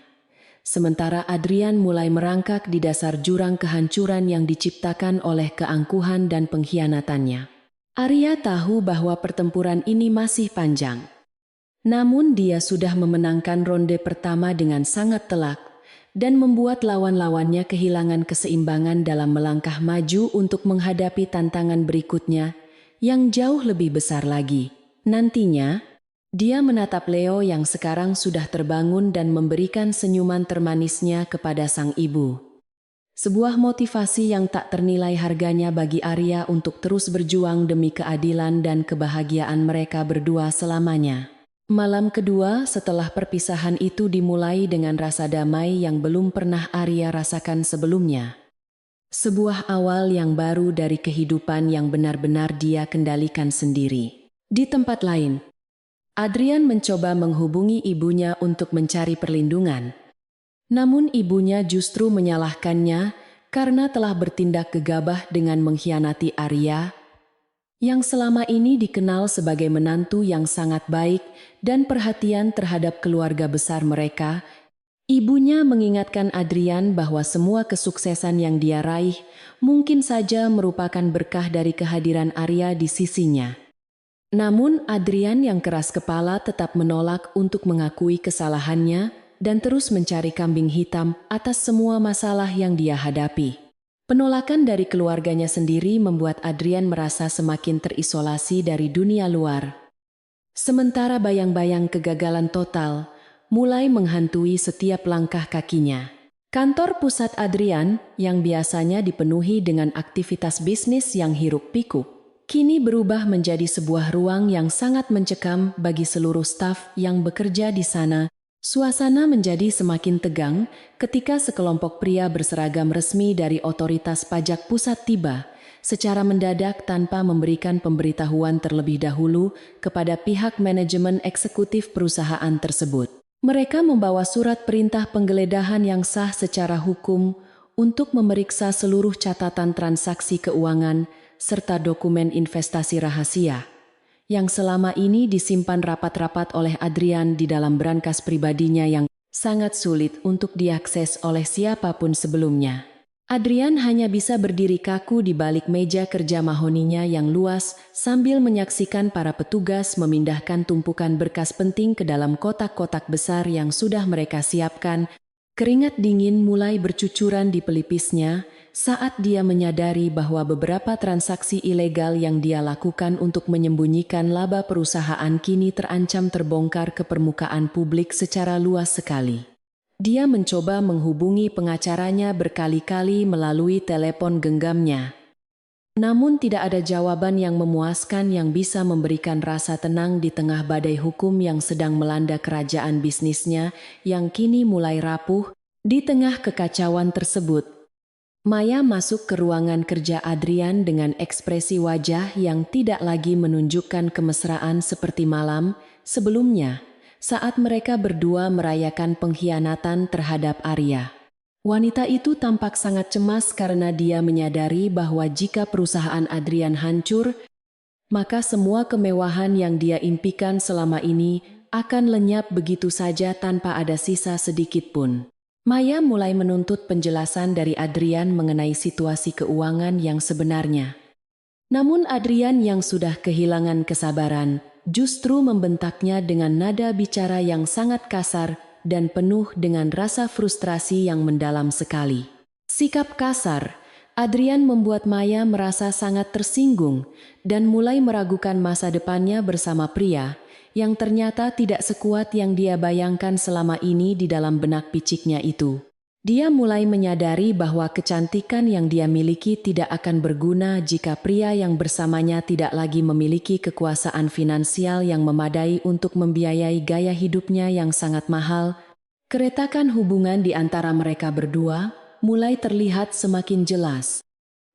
[SPEAKER 1] Sementara Adrian mulai merangkak di dasar jurang kehancuran yang diciptakan oleh keangkuhan dan pengkhianatannya. Arya tahu bahwa pertempuran ini masih panjang. Namun dia sudah memenangkan ronde pertama dengan sangat telak, dan membuat lawan-lawannya kehilangan keseimbangan dalam melangkah maju untuk menghadapi tantangan berikutnya yang jauh lebih besar lagi. Nantinya, dia menatap Leo yang sekarang sudah terbangun dan memberikan senyuman termanisnya kepada sang ibu. Sebuah motivasi yang tak ternilai harganya bagi Arya untuk terus berjuang demi keadilan dan kebahagiaan mereka berdua selamanya. Malam kedua setelah perpisahan itu dimulai dengan rasa damai yang belum pernah Arya rasakan sebelumnya. Sebuah awal yang baru dari kehidupan yang benar-benar dia kendalikan sendiri. Di tempat lain, Adrian mencoba menghubungi ibunya untuk mencari perlindungan. Namun ibunya justru menyalahkannya karena telah bertindak gegabah dengan mengkhianati Arya, yang selama ini dikenal sebagai menantu yang sangat baik dan perhatian terhadap keluarga besar mereka. Ibunya mengingatkan Adrian bahwa semua kesuksesan yang dia raih mungkin saja merupakan berkah dari kehadiran Arya di sisinya. Namun Adrian yang keras kepala tetap menolak untuk mengakui kesalahannya dan terus mencari kambing hitam atas semua masalah yang dia hadapi. Penolakan dari keluarganya sendiri membuat Adrian merasa semakin terisolasi dari dunia luar. Sementara bayang-bayang kegagalan total mulai menghantui setiap langkah kakinya. Kantor pusat Adrian yang biasanya dipenuhi dengan aktivitas bisnis yang hiruk-pikuk, kini berubah menjadi sebuah ruang yang sangat mencekam bagi seluruh staf yang bekerja di sana. Suasana menjadi semakin tegang ketika sekelompok pria berseragam resmi dari otoritas pajak pusat tiba, secara mendadak tanpa memberikan pemberitahuan terlebih dahulu kepada pihak manajemen eksekutif perusahaan tersebut. Mereka membawa surat perintah penggeledahan yang sah secara hukum untuk memeriksa seluruh catatan transaksi keuangan serta dokumen investasi rahasia yang selama ini disimpan rapat-rapat oleh Adrian di dalam brankas pribadinya yang sangat sulit untuk diakses oleh siapapun sebelumnya. Adrian hanya bisa berdiri kaku di balik meja kerja mahoninya yang luas sambil menyaksikan para petugas memindahkan tumpukan berkas penting ke dalam kotak-kotak besar yang sudah mereka siapkan. Keringat dingin mulai bercucuran di pelipisnya saat dia menyadari bahwa beberapa transaksi ilegal yang dia lakukan untuk menyembunyikan laba perusahaan kini terancam terbongkar ke permukaan publik secara luas sekali. Dia mencoba menghubungi pengacaranya berkali-kali melalui telepon genggamnya. Namun tidak ada jawaban yang memuaskan yang bisa memberikan rasa tenang di tengah badai hukum yang sedang melanda kerajaan bisnisnya yang kini mulai rapuh. Di tengah kekacauan tersebut, Maya masuk ke ruangan kerja Adrian dengan ekspresi wajah yang tidak lagi menunjukkan kemesraan seperti malam sebelumnya saat mereka berdua merayakan pengkhianatan terhadap Arya. Wanita itu tampak sangat cemas karena dia menyadari bahwa jika perusahaan Adrian hancur, maka semua kemewahan yang dia impikan selama ini akan lenyap begitu saja tanpa ada sisa sedikit pun. Maya mulai menuntut penjelasan dari Adrian mengenai situasi keuangan yang sebenarnya. Namun Adrian yang sudah kehilangan kesabaran justru membentaknya dengan nada bicara yang sangat kasar dan penuh dengan rasa frustrasi yang mendalam sekali. Sikap kasar Adrian membuat Maya merasa sangat tersinggung dan mulai meragukan masa depannya bersama pria yang ternyata tidak sekuat yang dia bayangkan selama ini di dalam benak piciknya itu. Dia mulai menyadari bahwa kecantikan yang dia miliki tidak akan berguna jika pria yang bersamanya tidak lagi memiliki kekuasaan finansial yang memadai untuk membiayai gaya hidupnya yang sangat mahal. Keretakan hubungan di antara mereka berdua mulai terlihat semakin jelas,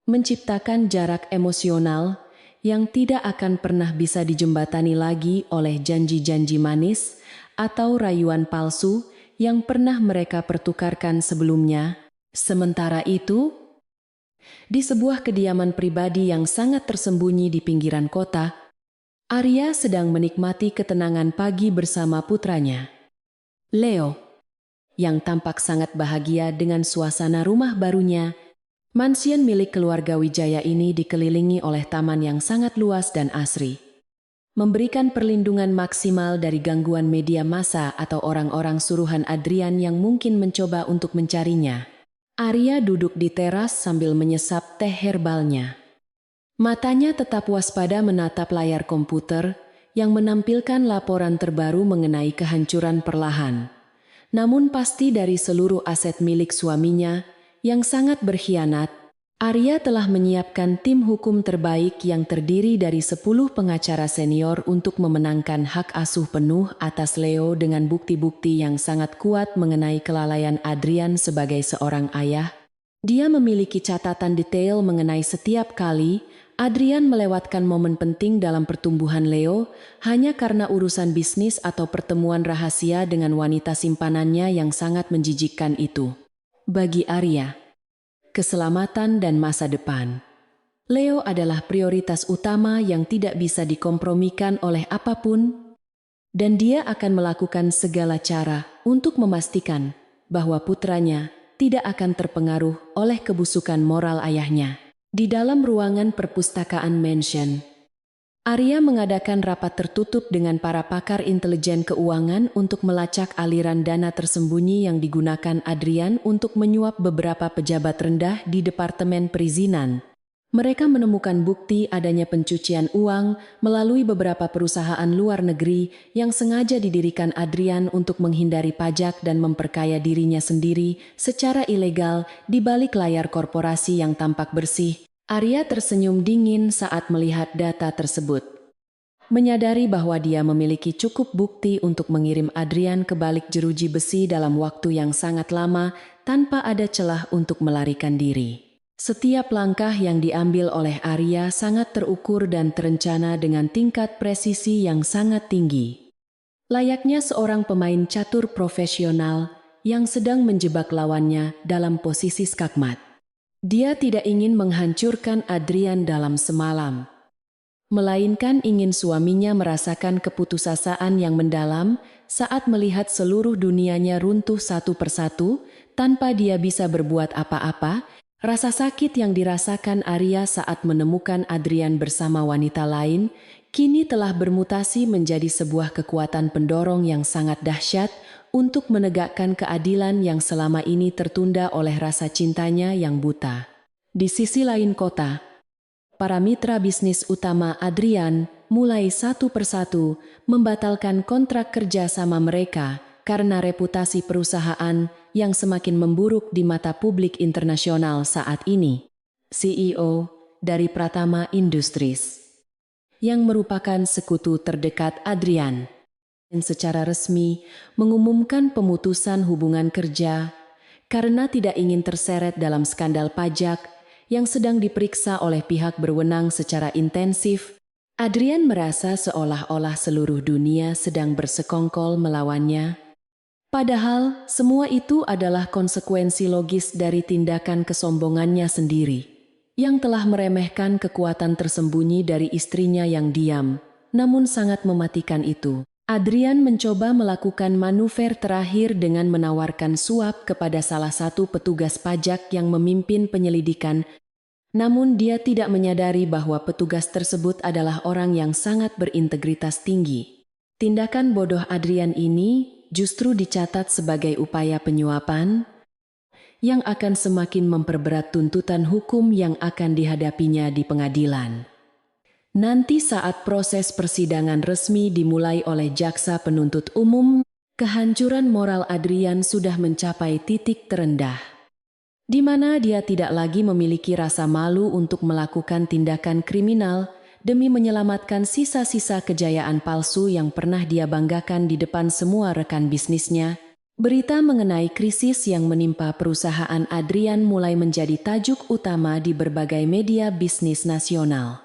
[SPEAKER 1] menciptakan jarak emosional yang tidak akan pernah bisa dijembatani lagi oleh janji-janji manis atau rayuan palsu yang pernah mereka pertukarkan sebelumnya. Sementara itu, di sebuah kediaman pribadi yang sangat tersembunyi di pinggiran kota, Arya sedang menikmati ketenangan pagi bersama putranya, Leo, yang tampak sangat bahagia dengan suasana rumah barunya. Mansion milik keluarga Wijaya ini dikelilingi oleh taman yang sangat luas dan asri, memberikan perlindungan maksimal dari gangguan media massa atau orang-orang suruhan Adrian yang mungkin mencoba untuk mencarinya. Arya duduk di teras sambil menyesap teh herbalnya. Matanya tetap waspada menatap layar komputer yang menampilkan laporan terbaru mengenai kehancuran perlahan, namun pasti dari seluruh aset milik suaminya yang sangat berkhianat, Arya telah menyiapkan tim hukum terbaik yang terdiri dari 10 pengacara senior untuk memenangkan hak asuh penuh atas Leo dengan bukti-bukti yang sangat kuat mengenai kelalaian Adrian sebagai seorang ayah. Dia memiliki catatan detail mengenai setiap kali Adrian melewatkan momen penting dalam pertumbuhan Leo hanya karena urusan bisnis atau pertemuan rahasia dengan wanita simpanannya yang sangat menjijikkan itu. Bagi Arya, keselamatan dan masa depan Leo adalah prioritas utama yang tidak bisa dikompromikan oleh apapun, dan dia akan melakukan segala cara untuk memastikan bahwa putranya tidak akan terpengaruh oleh kebusukan moral ayahnya. Di dalam ruangan perpustakaan mansion, Arya mengadakan rapat tertutup dengan para pakar intelijen keuangan untuk melacak aliran dana tersembunyi yang digunakan Adrian untuk menyuap beberapa pejabat rendah di Departemen Perizinan. Mereka menemukan bukti adanya pencucian uang melalui beberapa perusahaan luar negeri yang sengaja didirikan Adrian untuk menghindari pajak dan memperkaya dirinya sendiri secara ilegal di balik layar korporasi yang tampak bersih. Arya tersenyum dingin saat melihat data tersebut. Menyadari bahwa dia memiliki cukup bukti untuk mengirim Adrian ke balik jeruji besi dalam waktu yang sangat lama tanpa ada celah untuk melarikan diri. Setiap langkah yang diambil oleh Arya sangat terukur dan terencana dengan tingkat presisi yang sangat tinggi. Layaknya seorang pemain catur profesional yang sedang menjebak lawannya dalam posisi skakmat. Dia tidak ingin menghancurkan Adrian dalam semalam, melainkan ingin suaminya merasakan keputusasaan yang mendalam saat melihat seluruh dunianya runtuh satu persatu tanpa dia bisa berbuat apa-apa. Rasa sakit yang dirasakan Arya saat menemukan Adrian bersama wanita lain kini telah bermutasi menjadi sebuah kekuatan pendorong yang sangat dahsyat untuk menegakkan keadilan yang selama ini tertunda oleh rasa cintanya yang buta. Di sisi lain kota, para mitra bisnis utama Adrian mulai satu persatu membatalkan kontrak kerja sama mereka karena reputasi perusahaan yang semakin memburuk di mata publik internasional saat ini. CEO dari Pratama Industries, yang merupakan sekutu terdekat Adrian, secara resmi mengumumkan pemutusan hubungan kerja karena tidak ingin terseret dalam skandal pajak yang sedang diperiksa oleh pihak berwenang secara intensif. Adrian merasa seolah-olah seluruh dunia sedang bersekongkol melawannya. Padahal semua itu adalah konsekuensi logis dari tindakan kesombongannya sendiri, yang telah meremehkan kekuatan tersembunyi dari istrinya yang diam, namun sangat mematikan itu. Adrian mencoba melakukan manuver terakhir dengan menawarkan suap kepada salah satu petugas pajak yang memimpin penyelidikan, namun dia tidak menyadari bahwa petugas tersebut adalah orang yang sangat berintegritas tinggi. Tindakan bodoh Adrian ini justru dicatat sebagai upaya penyuapan yang akan semakin memperberat tuntutan hukum yang akan dihadapinya di pengadilan. Nanti saat proses persidangan resmi dimulai oleh jaksa penuntut umum, kehancuran moral Adrian sudah mencapai titik terendah, di mana dia tidak lagi memiliki rasa malu untuk melakukan tindakan kriminal demi menyelamatkan sisa-sisa kejayaan palsu yang pernah dia banggakan di depan semua rekan bisnisnya. Berita mengenai krisis yang menimpa perusahaan Adrian mulai menjadi tajuk utama di berbagai media bisnis nasional,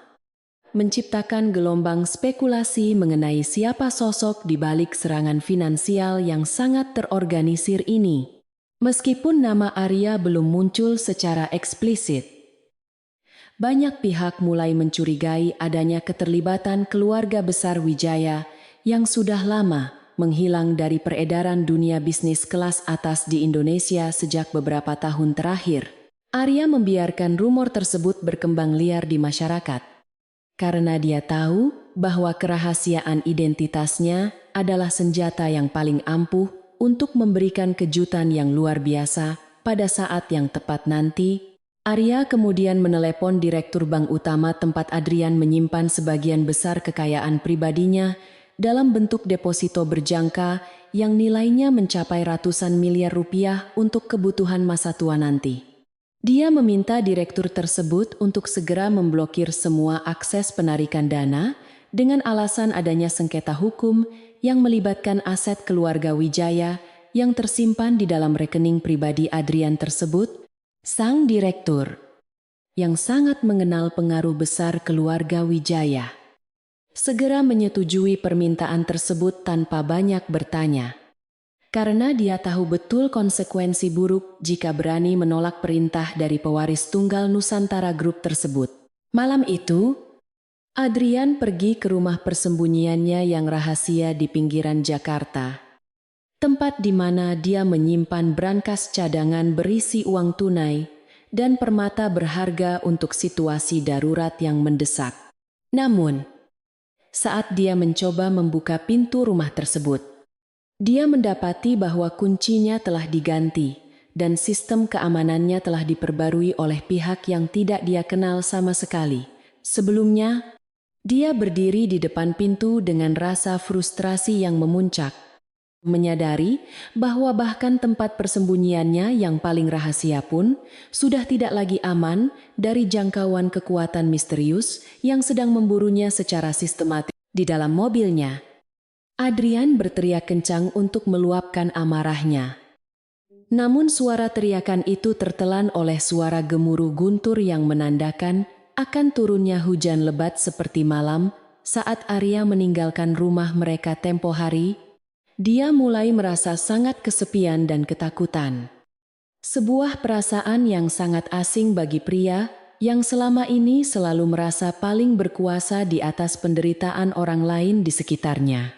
[SPEAKER 1] menciptakan gelombang spekulasi mengenai siapa sosok di balik serangan finansial yang sangat terorganisir ini. Meskipun nama Arya belum muncul secara eksplisit, banyak pihak mulai mencurigai adanya keterlibatan keluarga besar Wijaya yang sudah lama menghilang dari peredaran dunia bisnis kelas atas di Indonesia sejak beberapa tahun terakhir. Arya membiarkan rumor tersebut berkembang liar di masyarakat, karena dia tahu bahwa kerahasiaan identitasnya adalah senjata yang paling ampuh untuk memberikan kejutan yang luar biasa pada saat yang tepat nanti. Arya kemudian menelepon direktur bank utama tempat Adrian menyimpan sebagian besar kekayaan pribadinya dalam bentuk deposito berjangka yang nilainya mencapai ratusan miliar rupiah untuk kebutuhan masa tua nanti. Dia meminta direktur tersebut untuk segera memblokir semua akses penarikan dana dengan alasan adanya sengketa hukum yang melibatkan aset keluarga Wijaya yang tersimpan di dalam rekening pribadi Adrian tersebut. Sang direktur, yang sangat mengenal pengaruh besar keluarga Wijaya, segera menyetujui permintaan tersebut tanpa banyak bertanya. Karena dia tahu betul konsekuensi buruk jika berani menolak perintah dari pewaris tunggal Nusantara Group tersebut. Malam itu, Adrian pergi ke rumah persembunyiannya yang rahasia di pinggiran Jakarta. Tempat di mana dia menyimpan brankas cadangan berisi uang tunai dan permata berharga untuk situasi darurat yang mendesak. Namun, saat dia mencoba membuka pintu rumah tersebut, dia mendapati bahwa kuncinya telah diganti dan sistem keamanannya telah diperbarui oleh pihak yang tidak dia kenal sama sekali. Sebelumnya, dia berdiri di depan pintu dengan rasa frustrasi yang memuncak, menyadari bahwa bahkan tempat persembunyiannya yang paling rahasia pun sudah tidak lagi aman dari jangkauan kekuatan misterius yang sedang memburunya secara sistematis. Di dalam mobilnya, Adrian berteriak kencang untuk meluapkan amarahnya. Namun suara teriakan itu tertelan oleh suara gemuruh guntur yang menandakan akan turunnya hujan lebat seperti malam saat Arya meninggalkan rumah mereka tempo hari. Dia mulai merasa sangat kesepian dan ketakutan. Sebuah perasaan yang sangat asing bagi pria yang selama ini selalu merasa paling berkuasa di atas penderitaan orang lain di sekitarnya.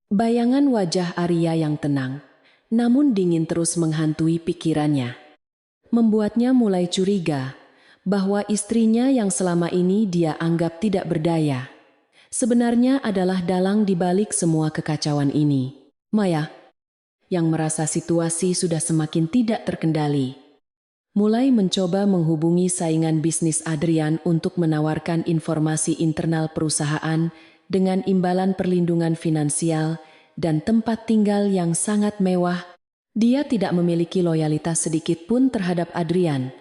[SPEAKER 1] Bayangan wajah Arya yang tenang, namun dingin terus menghantui pikirannya. Membuatnya mulai curiga bahwa istrinya yang selama ini dia anggap tidak berdaya, sebenarnya adalah dalang di balik semua kekacauan ini. Maya, yang merasa situasi sudah semakin tidak terkendali, mulai mencoba menghubungi saingan bisnis Adrian untuk menawarkan informasi internal perusahaan dengan imbalan perlindungan finansial dan tempat tinggal yang sangat mewah. Dia tidak memiliki loyalitas sedikit pun terhadap Adrian,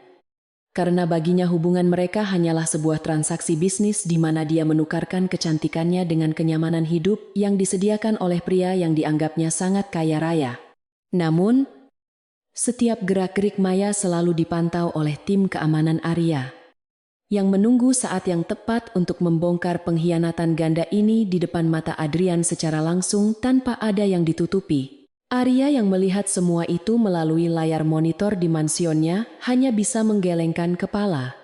[SPEAKER 1] karena baginya hubungan mereka hanyalah sebuah transaksi bisnis di mana dia menukarkan kecantikannya dengan kenyamanan hidup yang disediakan oleh pria yang dianggapnya sangat kaya raya. Namun, setiap gerak-gerik Maya selalu dipantau oleh tim keamanan Arya, yang menunggu saat yang tepat untuk membongkar pengkhianatan ganda ini di depan mata Adrian secara langsung tanpa ada yang ditutupi. Arya yang melihat semua itu melalui layar monitor di mansionnya hanya bisa menggelengkan kepala,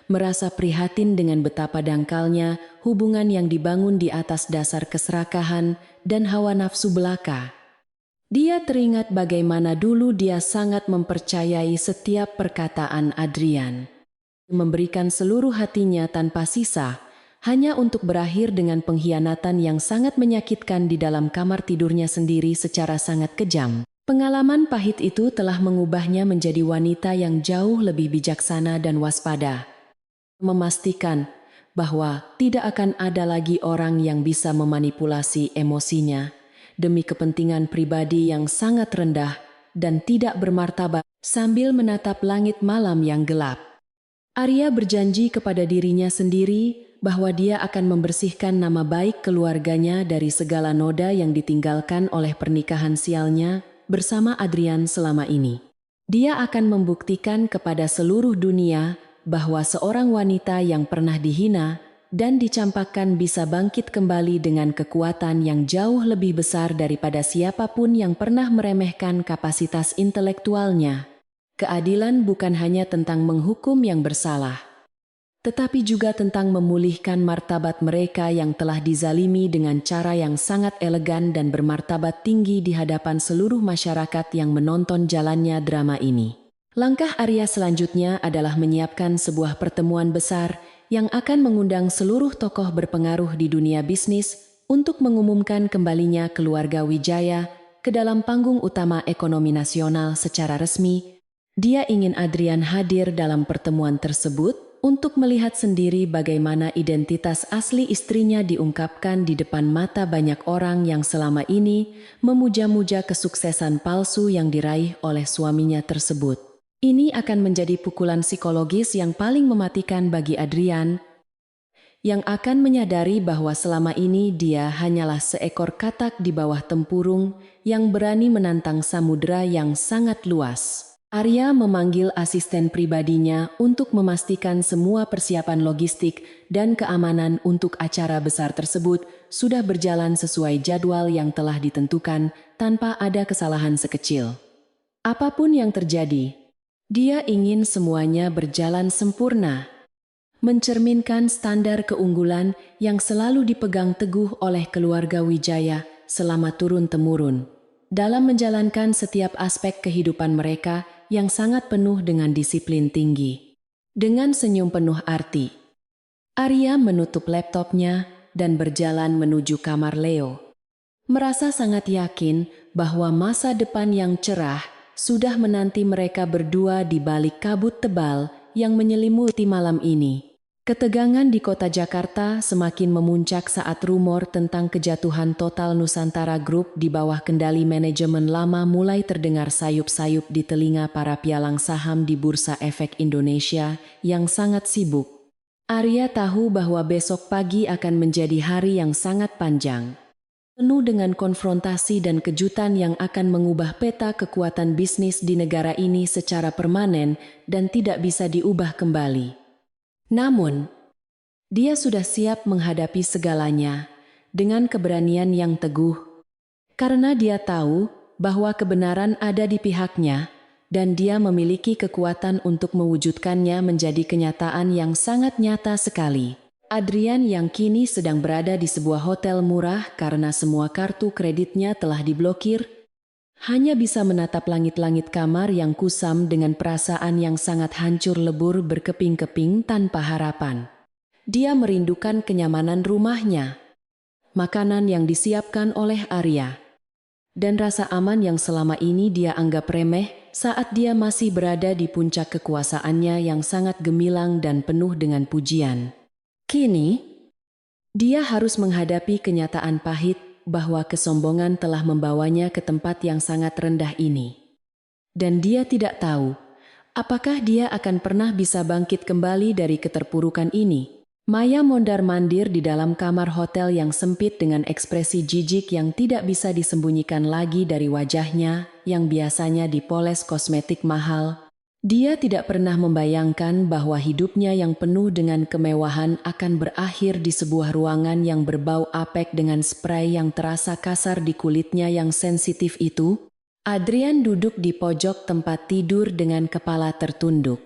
[SPEAKER 1] merasa prihatin dengan betapa dangkalnya hubungan yang dibangun di atas dasar keserakahan dan hawa nafsu belaka. Dia teringat bagaimana dulu dia sangat mempercayai setiap perkataan Adrian, memberikan seluruh hatinya tanpa sisa, hanya untuk berakhir dengan pengkhianatan yang sangat menyakitkan di dalam kamar tidurnya sendiri secara sangat kejam. Pengalaman pahit itu telah mengubahnya menjadi wanita yang jauh lebih bijaksana dan waspada, memastikan bahwa tidak akan ada lagi orang yang bisa memanipulasi emosinya demi kepentingan pribadi yang sangat rendah dan tidak bermartabat. Sambil menatap langit malam yang gelap, Arya berjanji kepada dirinya sendiri bahwa dia akan membersihkan nama baik keluarganya dari segala noda yang ditinggalkan oleh pernikahan sialnya bersama Adrian selama ini. Dia akan membuktikan kepada seluruh dunia bahwa seorang wanita yang pernah dihina dan dicampakkan bisa bangkit kembali dengan kekuatan yang jauh lebih besar daripada siapapun yang pernah meremehkan kapasitas intelektualnya. Keadilan bukan hanya tentang menghukum yang bersalah, tetapi juga tentang memulihkan martabat mereka yang telah dizalimi dengan cara yang sangat elegan dan bermartabat tinggi di hadapan seluruh masyarakat yang menonton jalannya drama ini. Langkah Arya selanjutnya adalah menyiapkan sebuah pertemuan besar yang akan mengundang seluruh tokoh berpengaruh di dunia bisnis untuk mengumumkan kembalinya keluarga Wijaya ke dalam panggung utama ekonomi nasional secara resmi. Dia ingin Adrian hadir dalam pertemuan tersebut untuk melihat sendiri bagaimana identitas asli istrinya diungkapkan di depan mata banyak orang yang selama ini memuja-muja kesuksesan palsu yang diraih oleh suaminya tersebut. Ini akan menjadi pukulan psikologis yang paling mematikan bagi Adrian, yang akan menyadari bahwa selama ini dia hanyalah seekor katak di bawah tempurung yang berani menantang samudera yang sangat luas. Arya memanggil asisten pribadinya untuk memastikan semua persiapan logistik dan keamanan untuk acara besar tersebut sudah berjalan sesuai jadwal yang telah ditentukan tanpa ada kesalahan sekecil. Apapun yang terjadi, dia ingin semuanya berjalan sempurna, mencerminkan standar keunggulan yang selalu dipegang teguh oleh keluarga Wijaya selama turun-temurun dalam menjalankan setiap aspek kehidupan mereka yang sangat penuh dengan disiplin tinggi. Dengan senyum penuh arti, Arya menutup laptopnya dan berjalan menuju kamar Leo. Merasa sangat yakin bahwa masa depan yang cerah sudah menanti mereka berdua di balik kabut tebal yang menyelimuti malam ini. Ketegangan di kota Jakarta semakin memuncak saat rumor tentang kejatuhan total Nusantara Group di bawah kendali manajemen lama mulai terdengar sayup-sayup di telinga para pialang saham di Bursa Efek Indonesia yang sangat sibuk. Arya tahu bahwa besok pagi akan menjadi hari yang sangat panjang, penuh dengan konfrontasi dan kejutan yang akan mengubah peta kekuatan bisnis di negara ini secara permanen dan tidak bisa diubah kembali. Namun, dia sudah siap menghadapi segalanya dengan keberanian yang teguh, karena dia tahu bahwa kebenaran ada di pihaknya dan dia memiliki kekuatan untuk mewujudkannya menjadi kenyataan yang sangat nyata sekali. Adrian yang kini sedang berada di sebuah hotel murah karena semua kartu kreditnya telah diblokir, hanya bisa menatap langit-langit kamar yang kusam dengan perasaan yang sangat hancur lebur berkeping-keping tanpa harapan. Dia merindukan kenyamanan rumahnya, makanan yang disiapkan oleh Arya, dan rasa aman yang selama ini dia anggap remeh saat dia masih berada di puncak kekuasaannya yang sangat gemilang dan penuh dengan pujian. Kini, dia harus menghadapi kenyataan pahit bahwa kesombongan telah membawanya ke tempat yang sangat rendah ini. Dan dia tidak tahu, apakah dia akan pernah bisa bangkit kembali dari keterpurukan ini. Maya mondar-mandir di dalam kamar hotel yang sempit dengan ekspresi jijik yang tidak bisa disembunyikan lagi dari wajahnya yang biasanya dipoles kosmetik mahal. Dia tidak pernah membayangkan bahwa hidupnya yang penuh dengan kemewahan akan berakhir di sebuah ruangan yang berbau apek dengan spray yang terasa kasar di kulitnya yang sensitif itu. Adrian duduk di pojok tempat tidur dengan kepala tertunduk,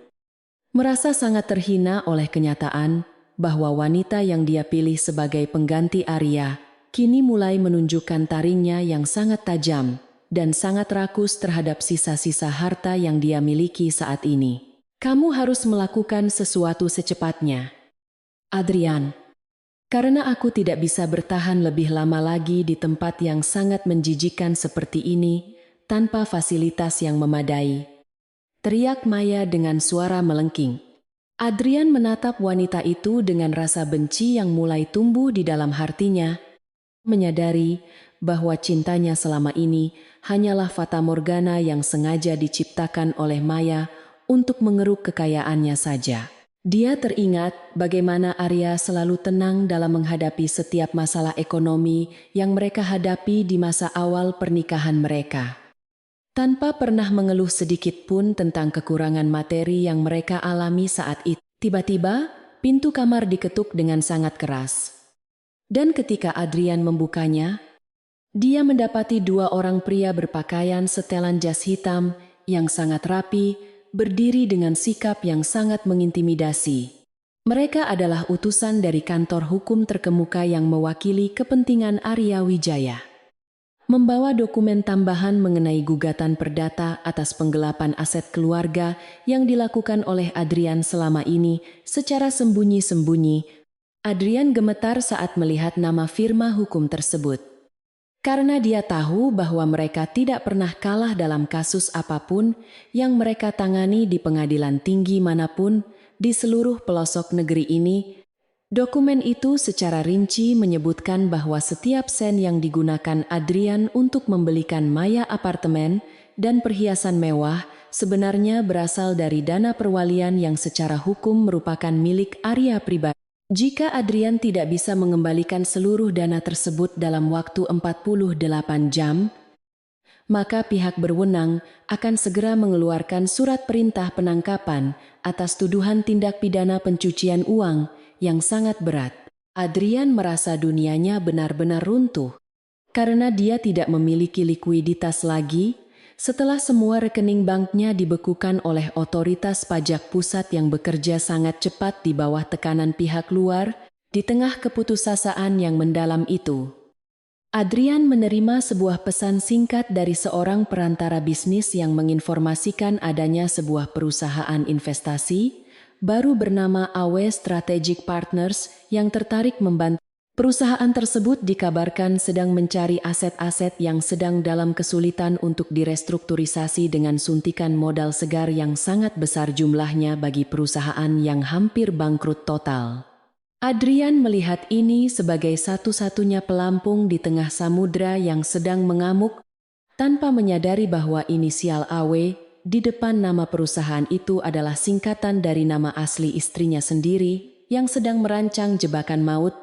[SPEAKER 1] merasa sangat terhina oleh kenyataan bahwa wanita yang dia pilih sebagai pengganti Arya kini mulai menunjukkan taringnya yang sangat tajam dan sangat rakus terhadap sisa-sisa harta yang dia miliki saat ini. Kamu harus melakukan sesuatu secepatnya, Adrian, karena aku tidak bisa bertahan lebih lama lagi di tempat yang sangat menjijikkan seperti ini tanpa fasilitas yang memadai. Teriak Maya dengan suara melengking. Adrian menatap wanita itu dengan rasa benci yang mulai tumbuh di dalam hatinya, menyadari bahwa cintanya selama ini hanyalah fatamorgana yang sengaja diciptakan oleh Maya untuk mengeruk kekayaannya saja. Dia teringat bagaimana Arya selalu tenang dalam menghadapi setiap masalah ekonomi yang mereka hadapi di masa awal pernikahan mereka, tanpa pernah mengeluh sedikit pun tentang kekurangan materi yang mereka alami saat itu. Tiba-tiba, pintu kamar diketuk dengan sangat keras. Dan ketika Adrian membukanya, dia mendapati dua orang pria berpakaian setelan jas hitam yang sangat rapi, berdiri dengan sikap yang sangat mengintimidasi. Mereka adalah utusan dari kantor hukum terkemuka yang mewakili kepentingan Arya Wijaya, membawa dokumen tambahan mengenai gugatan perdata atas penggelapan aset keluarga yang dilakukan oleh Adrian selama ini secara sembunyi-sembunyi. Adrian gemetar saat melihat nama firma hukum tersebut, karena dia tahu bahwa mereka tidak pernah kalah dalam kasus apapun yang mereka tangani di pengadilan tinggi manapun di seluruh pelosok negeri ini. Dokumen itu secara rinci menyebutkan bahwa setiap sen yang digunakan Adrian untuk membelikan Maya apartemen dan perhiasan mewah sebenarnya berasal dari dana perwalian yang secara hukum merupakan milik Arya pribadi. Jika Adrian tidak bisa mengembalikan seluruh dana tersebut dalam waktu 48 jam, maka pihak berwenang akan segera mengeluarkan surat perintah penangkapan atas tuduhan tindak pidana pencucian uang yang sangat berat. Adrian merasa dunianya benar-benar runtuh karena dia tidak memiliki likuiditas lagi setelah semua rekening banknya dibekukan oleh otoritas pajak pusat yang bekerja sangat cepat di bawah tekanan pihak luar di tengah keputusasaan yang mendalam itu. Adrian menerima sebuah pesan singkat dari seorang perantara bisnis yang menginformasikan adanya sebuah perusahaan investasi baru bernama AW Strategic Partners yang tertarik membantu. Perusahaan tersebut dikabarkan sedang mencari aset-aset yang sedang dalam kesulitan untuk direstrukturisasi dengan suntikan modal segar yang sangat besar jumlahnya bagi perusahaan yang hampir bangkrut total. Adrian melihat ini sebagai satu-satunya pelampung di tengah samudra yang sedang mengamuk, tanpa menyadari bahwa inisial AW di depan nama perusahaan itu adalah singkatan dari nama asli istrinya sendiri yang sedang merancang jebakan maut.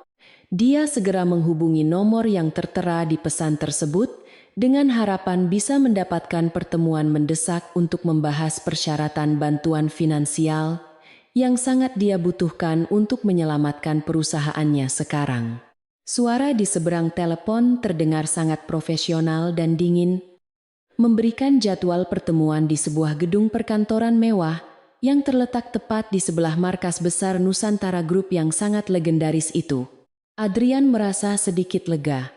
[SPEAKER 1] Dia segera menghubungi nomor yang tertera di pesan tersebut dengan harapan bisa mendapatkan pertemuan mendesak untuk membahas persyaratan bantuan finansial yang sangat dia butuhkan untuk menyelamatkan perusahaannya sekarang. Suara di seberang telepon terdengar sangat profesional dan dingin, memberikan jadwal pertemuan di sebuah gedung perkantoran mewah yang terletak tepat di sebelah markas besar Nusantara Group yang sangat legendaris itu. Adrian merasa sedikit lega.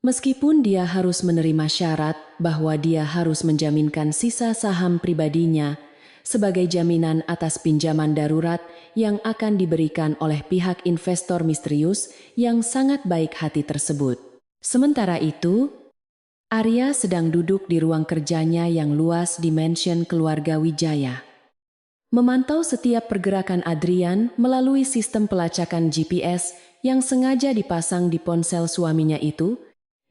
[SPEAKER 1] Meskipun dia harus menerima syarat bahwa dia harus menjaminkan sisa saham pribadinya sebagai jaminan atas pinjaman darurat yang akan diberikan oleh pihak investor misterius yang sangat baik hati tersebut. Sementara itu, Arya sedang duduk di ruang kerjanya yang luas di mansion keluarga Wijaya. Memantau setiap pergerakan Adrian melalui sistem pelacakan GPS yang sengaja dipasang di ponsel suaminya itu,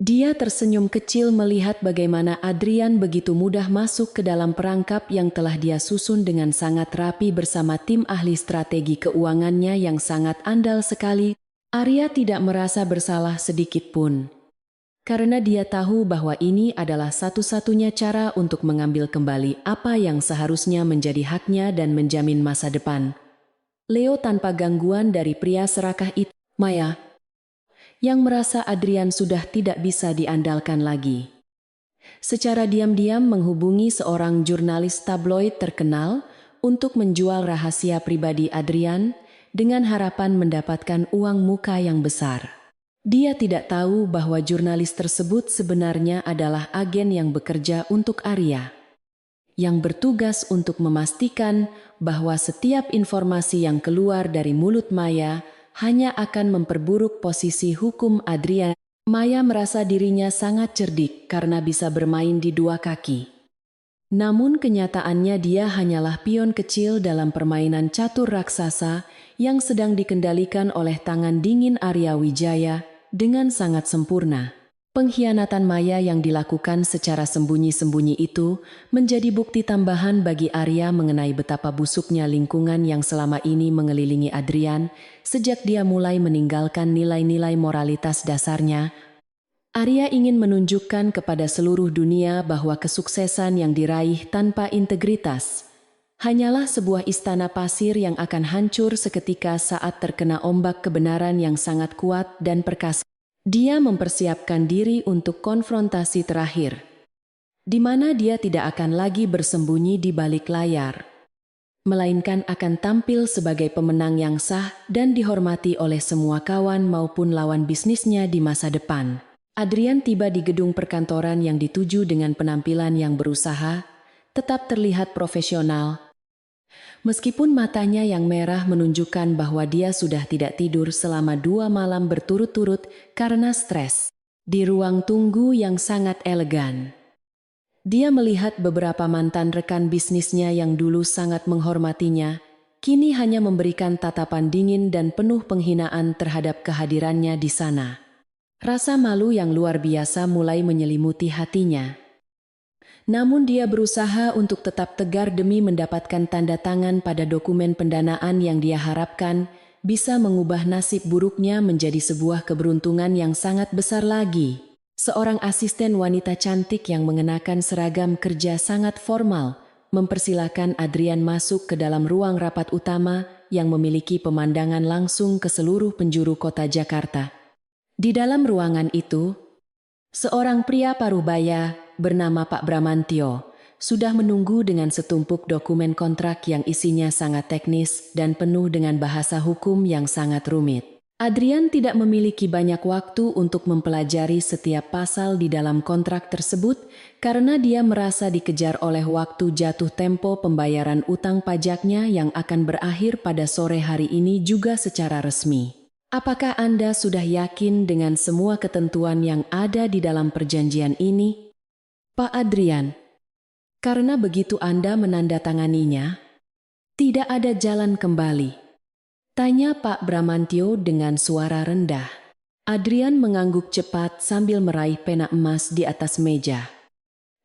[SPEAKER 1] dia tersenyum kecil melihat bagaimana Adrian begitu mudah masuk ke dalam perangkap yang telah dia susun dengan sangat rapi bersama tim ahli strategi keuangannya yang sangat andal sekali. Arya tidak merasa bersalah sedikit pun, karena dia tahu bahwa ini adalah satu-satunya cara untuk mengambil kembali apa yang seharusnya menjadi haknya dan menjamin masa depan Leo tanpa gangguan dari pria serakah itu, Maya, yang merasa Adrian sudah tidak bisa diandalkan lagi. Secara diam-diam menghubungi seorang jurnalis tabloid terkenal untuk menjual rahasia pribadi Adrian dengan harapan mendapatkan uang muka yang besar. Dia tidak tahu bahwa jurnalis tersebut sebenarnya adalah agen yang bekerja untuk Arya, yang bertugas untuk memastikan bahwa setiap informasi yang keluar dari mulut Maya hanya akan memperburuk posisi hukum Adrian. Maya merasa dirinya sangat cerdik karena bisa bermain di dua kaki. Namun kenyataannya dia hanyalah pion kecil dalam permainan catur raksasa yang sedang dikendalikan oleh tangan dingin Arya Wijaya dengan sangat sempurna. Pengkhianatan Maya yang dilakukan secara sembunyi-sembunyi itu menjadi bukti tambahan bagi Arya mengenai betapa busuknya lingkungan yang selama ini mengelilingi Adrian sejak dia mulai meninggalkan nilai-nilai moralitas dasarnya. Arya ingin menunjukkan kepada seluruh dunia bahwa kesuksesan yang diraih tanpa integritas hanyalah sebuah istana pasir yang akan hancur seketika saat terkena ombak kebenaran yang sangat kuat dan perkasa. Dia mempersiapkan diri untuk konfrontasi terakhir, di mana dia tidak akan lagi bersembunyi di balik layar, melainkan akan tampil sebagai pemenang yang sah dan dihormati oleh semua kawan maupun lawan bisnisnya di masa depan. Adrian tiba di gedung perkantoran yang dituju dengan penampilan yang berusaha, tetap terlihat profesional. Meskipun matanya yang merah menunjukkan bahwa dia sudah tidak tidur selama 2 malam berturut-turut karena stres. Di ruang tunggu yang sangat elegan, dia melihat beberapa mantan rekan bisnisnya yang dulu sangat menghormatinya, kini hanya memberikan tatapan dingin dan penuh penghinaan terhadap kehadirannya di sana. Rasa malu yang luar biasa mulai menyelimuti hatinya. Namun dia berusaha untuk tetap tegar demi mendapatkan tanda tangan pada dokumen pendanaan yang dia harapkan bisa mengubah nasib buruknya menjadi sebuah keberuntungan yang sangat besar lagi. Seorang asisten wanita cantik yang mengenakan seragam kerja sangat formal mempersilakan Adrian masuk ke dalam ruang rapat utama yang memiliki pemandangan langsung ke seluruh penjuru kota Jakarta. Di dalam ruangan itu, seorang pria parubaya bernama Pak Bramantio sudah menunggu dengan setumpuk dokumen kontrak yang isinya sangat teknis dan penuh dengan bahasa hukum yang sangat rumit. Adrian tidak memiliki banyak waktu untuk mempelajari setiap pasal di dalam kontrak tersebut karena dia merasa dikejar oleh waktu jatuh tempo pembayaran utang pajaknya yang akan berakhir pada sore hari ini juga secara resmi. Apakah Anda sudah yakin dengan semua ketentuan yang ada di dalam perjanjian ini, Pak Adrian? Karena begitu Anda menandatanganinya, tidak ada jalan kembali. Tanya Pak Bramantio dengan suara rendah. Adrian mengangguk cepat sambil meraih pena emas di atas meja.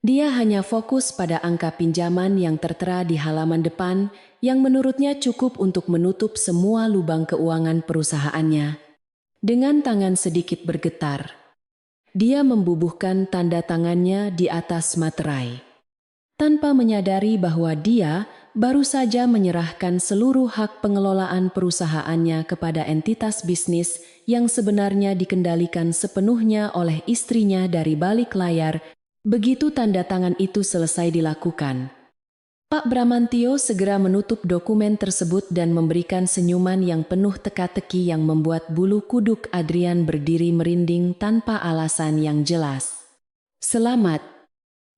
[SPEAKER 1] Dia hanya fokus pada angka pinjaman yang tertera di halaman depan yang menurutnya cukup untuk menutup semua lubang keuangan perusahaannya. Dengan tangan sedikit bergetar, dia membubuhkan tanda tangannya di atas materai. Tanpa menyadari bahwa dia baru saja menyerahkan seluruh hak pengelolaan perusahaannya kepada entitas bisnis yang sebenarnya dikendalikan sepenuhnya oleh istrinya dari balik layar. Begitu tanda tangan itu selesai dilakukan, Pak Bramantio segera menutup dokumen tersebut dan memberikan senyuman yang penuh teka-teki yang membuat bulu kuduk Adrian berdiri merinding tanpa alasan yang jelas. Selamat,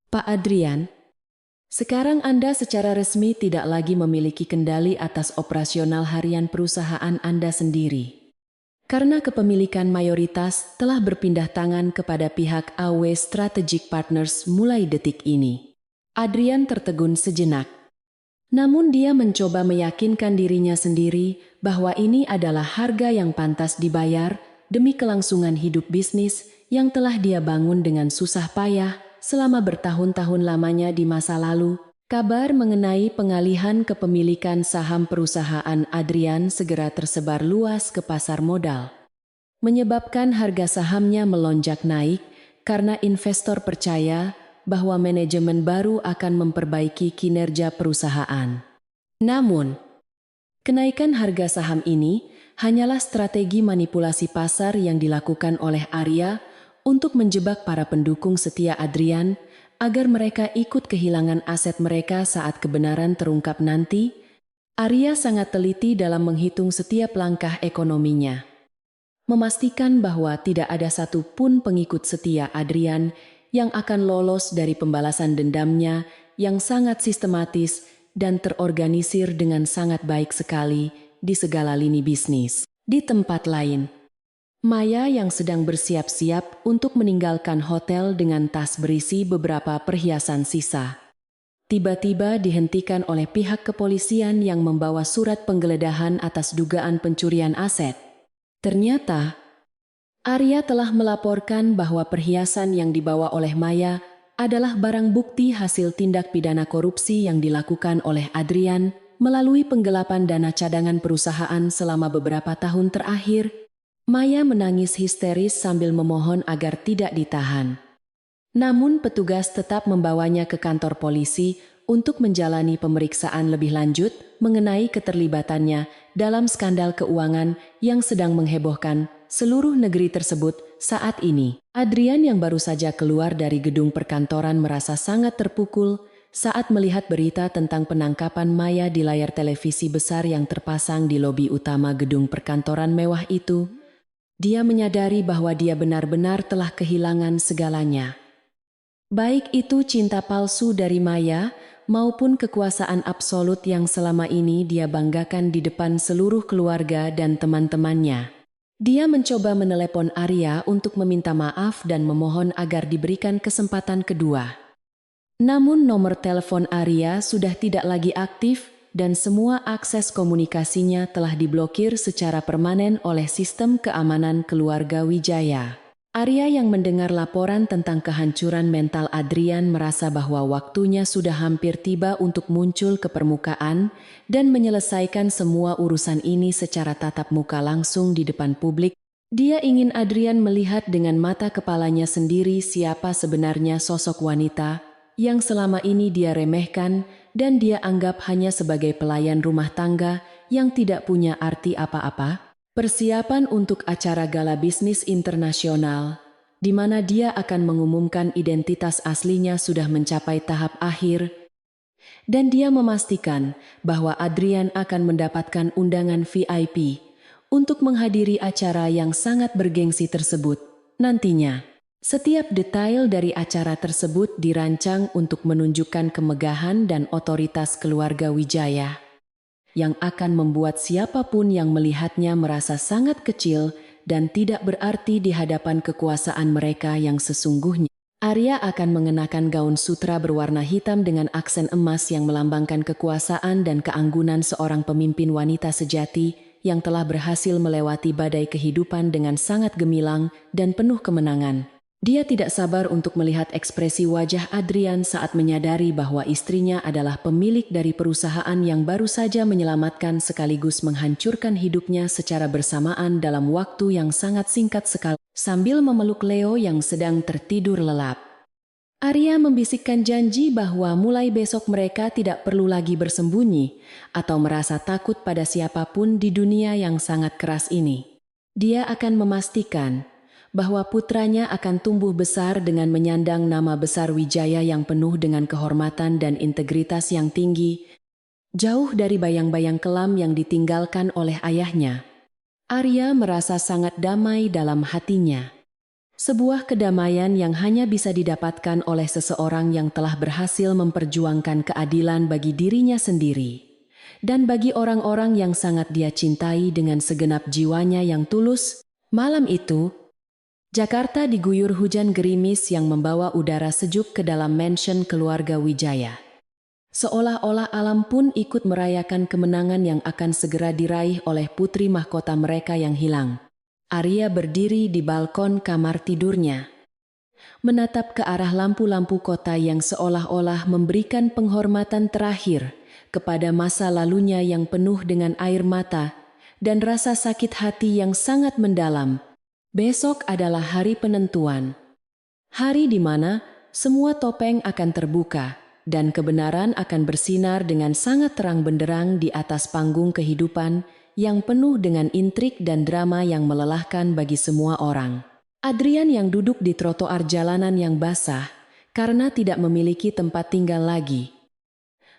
[SPEAKER 1] Pak Adrian. Sekarang Anda secara resmi tidak lagi memiliki kendali atas operasional harian perusahaan Anda sendiri. Karena kepemilikan mayoritas telah berpindah tangan kepada pihak AW Strategic Partners mulai detik ini. Adrian tertegun sejenak. Namun dia mencoba meyakinkan dirinya sendiri bahwa ini adalah harga yang pantas dibayar demi kelangsungan hidup bisnis yang telah dia bangun dengan susah payah selama bertahun-tahun lamanya di masa lalu. Kabar mengenai pengalihan kepemilikan saham perusahaan Adrian segera tersebar luas ke pasar modal, menyebabkan harga sahamnya melonjak naik karena investor percaya bahwa manajemen baru akan memperbaiki kinerja perusahaan. Namun, kenaikan harga saham ini hanyalah strategi manipulasi pasar yang dilakukan oleh Arya untuk menjebak para pendukung setia Adrian agar mereka ikut kehilangan aset mereka saat kebenaran terungkap nanti. Arya sangat teliti dalam menghitung setiap langkah ekonominya, memastikan bahwa tidak ada satupun pengikut setia Adrian yang akan lolos dari pembalasan dendamnya yang sangat sistematis dan terorganisir dengan sangat baik sekali di segala lini bisnis. Di tempat lain, Maya yang sedang bersiap-siap untuk meninggalkan hotel dengan tas berisi beberapa perhiasan sisa, tiba-tiba dihentikan oleh pihak kepolisian yang membawa surat penggeledahan atas dugaan pencurian aset. Ternyata, Arya telah melaporkan bahwa perhiasan yang dibawa oleh Maya adalah barang bukti hasil tindak pidana korupsi yang dilakukan oleh Adrian melalui penggelapan dana cadangan perusahaan selama beberapa tahun terakhir. Maya menangis histeris sambil memohon agar tidak ditahan. Namun petugas tetap membawanya ke kantor polisi untuk menjalani pemeriksaan lebih lanjut mengenai keterlibatannya dalam skandal keuangan yang sedang menghebohkan seluruh negeri tersebut saat ini. Adrian yang baru saja keluar dari gedung perkantoran merasa sangat terpukul saat melihat berita tentang penangkapan Maya di layar televisi besar yang terpasang di lobi utama gedung perkantoran mewah itu. Dia menyadari bahwa dia benar-benar telah kehilangan segalanya. Baik itu cinta palsu dari Maya maupun kekuasaan absolut yang selama ini dia banggakan di depan seluruh keluarga dan teman-temannya. Dia mencoba menelepon Arya untuk meminta maaf dan memohon agar diberikan kesempatan kedua. Namun nomor telepon Arya sudah tidak lagi aktif dan semua akses komunikasinya telah diblokir secara permanen oleh sistem keamanan keluarga Wijaya. Arya yang mendengar laporan tentang kehancuran mental Adrian merasa bahwa waktunya sudah hampir tiba untuk muncul ke permukaan dan menyelesaikan semua urusan ini secara tatap muka langsung di depan publik. Dia ingin Adrian melihat dengan mata kepalanya sendiri siapa sebenarnya sosok wanita yang selama ini dia remehkan dan dia anggap hanya sebagai pelayan rumah tangga yang tidak punya arti apa-apa. Persiapan untuk acara gala bisnis internasional, di mana dia akan mengumumkan identitas aslinya sudah mencapai tahap akhir, dan dia memastikan bahwa Adrian akan mendapatkan undangan VIP untuk menghadiri acara yang sangat bergengsi tersebut nantinya. Setiap detail dari acara tersebut dirancang untuk menunjukkan kemegahan dan otoritas keluarga Wijaya, yang akan membuat siapapun yang melihatnya merasa sangat kecil dan tidak berarti di hadapan kekuasaan mereka yang sesungguhnya. Arya akan mengenakan gaun sutra berwarna hitam dengan aksen emas yang melambangkan kekuasaan dan keanggunan seorang pemimpin wanita sejati yang telah berhasil melewati badai kehidupan dengan sangat gemilang dan penuh kemenangan. Dia tidak sabar untuk melihat ekspresi wajah Adrian saat menyadari bahwa istrinya adalah pemilik dari perusahaan yang baru saja menyelamatkan sekaligus menghancurkan hidupnya secara bersamaan dalam waktu yang sangat singkat sekali. Sambil memeluk Leo yang sedang tertidur lelap, Arya membisikkan janji bahwa mulai besok mereka tidak perlu lagi bersembunyi atau merasa takut pada siapapun di dunia yang sangat keras ini. Dia akan memastikan bahwa putranya akan tumbuh besar dengan menyandang nama besar Wijaya yang penuh dengan kehormatan dan integritas yang tinggi, jauh dari bayang-bayang kelam yang ditinggalkan oleh ayahnya. Arya merasa sangat damai dalam hatinya. Sebuah kedamaian yang hanya bisa didapatkan oleh seseorang yang telah berhasil memperjuangkan keadilan bagi dirinya sendiri dan bagi orang-orang yang sangat dia cintai dengan segenap jiwanya yang tulus. Malam itu, Jakarta diguyur hujan gerimis yang membawa udara sejuk ke dalam mansion keluarga Wijaya. Seolah-olah alam pun ikut merayakan kemenangan yang akan segera diraih oleh putri mahkota mereka yang hilang. Arya berdiri di balkon kamar tidurnya, menatap ke arah lampu-lampu kota yang seolah-olah memberikan penghormatan terakhir kepada masa lalunya yang penuh dengan air mata dan rasa sakit hati yang sangat mendalam. Besok adalah hari penentuan. Hari di mana semua topeng akan terbuka dan kebenaran akan bersinar dengan sangat terang benderang di atas panggung kehidupan yang penuh dengan intrik dan drama yang melelahkan bagi semua orang. Adrian yang duduk di trotoar jalanan yang basah karena tidak memiliki tempat tinggal lagi,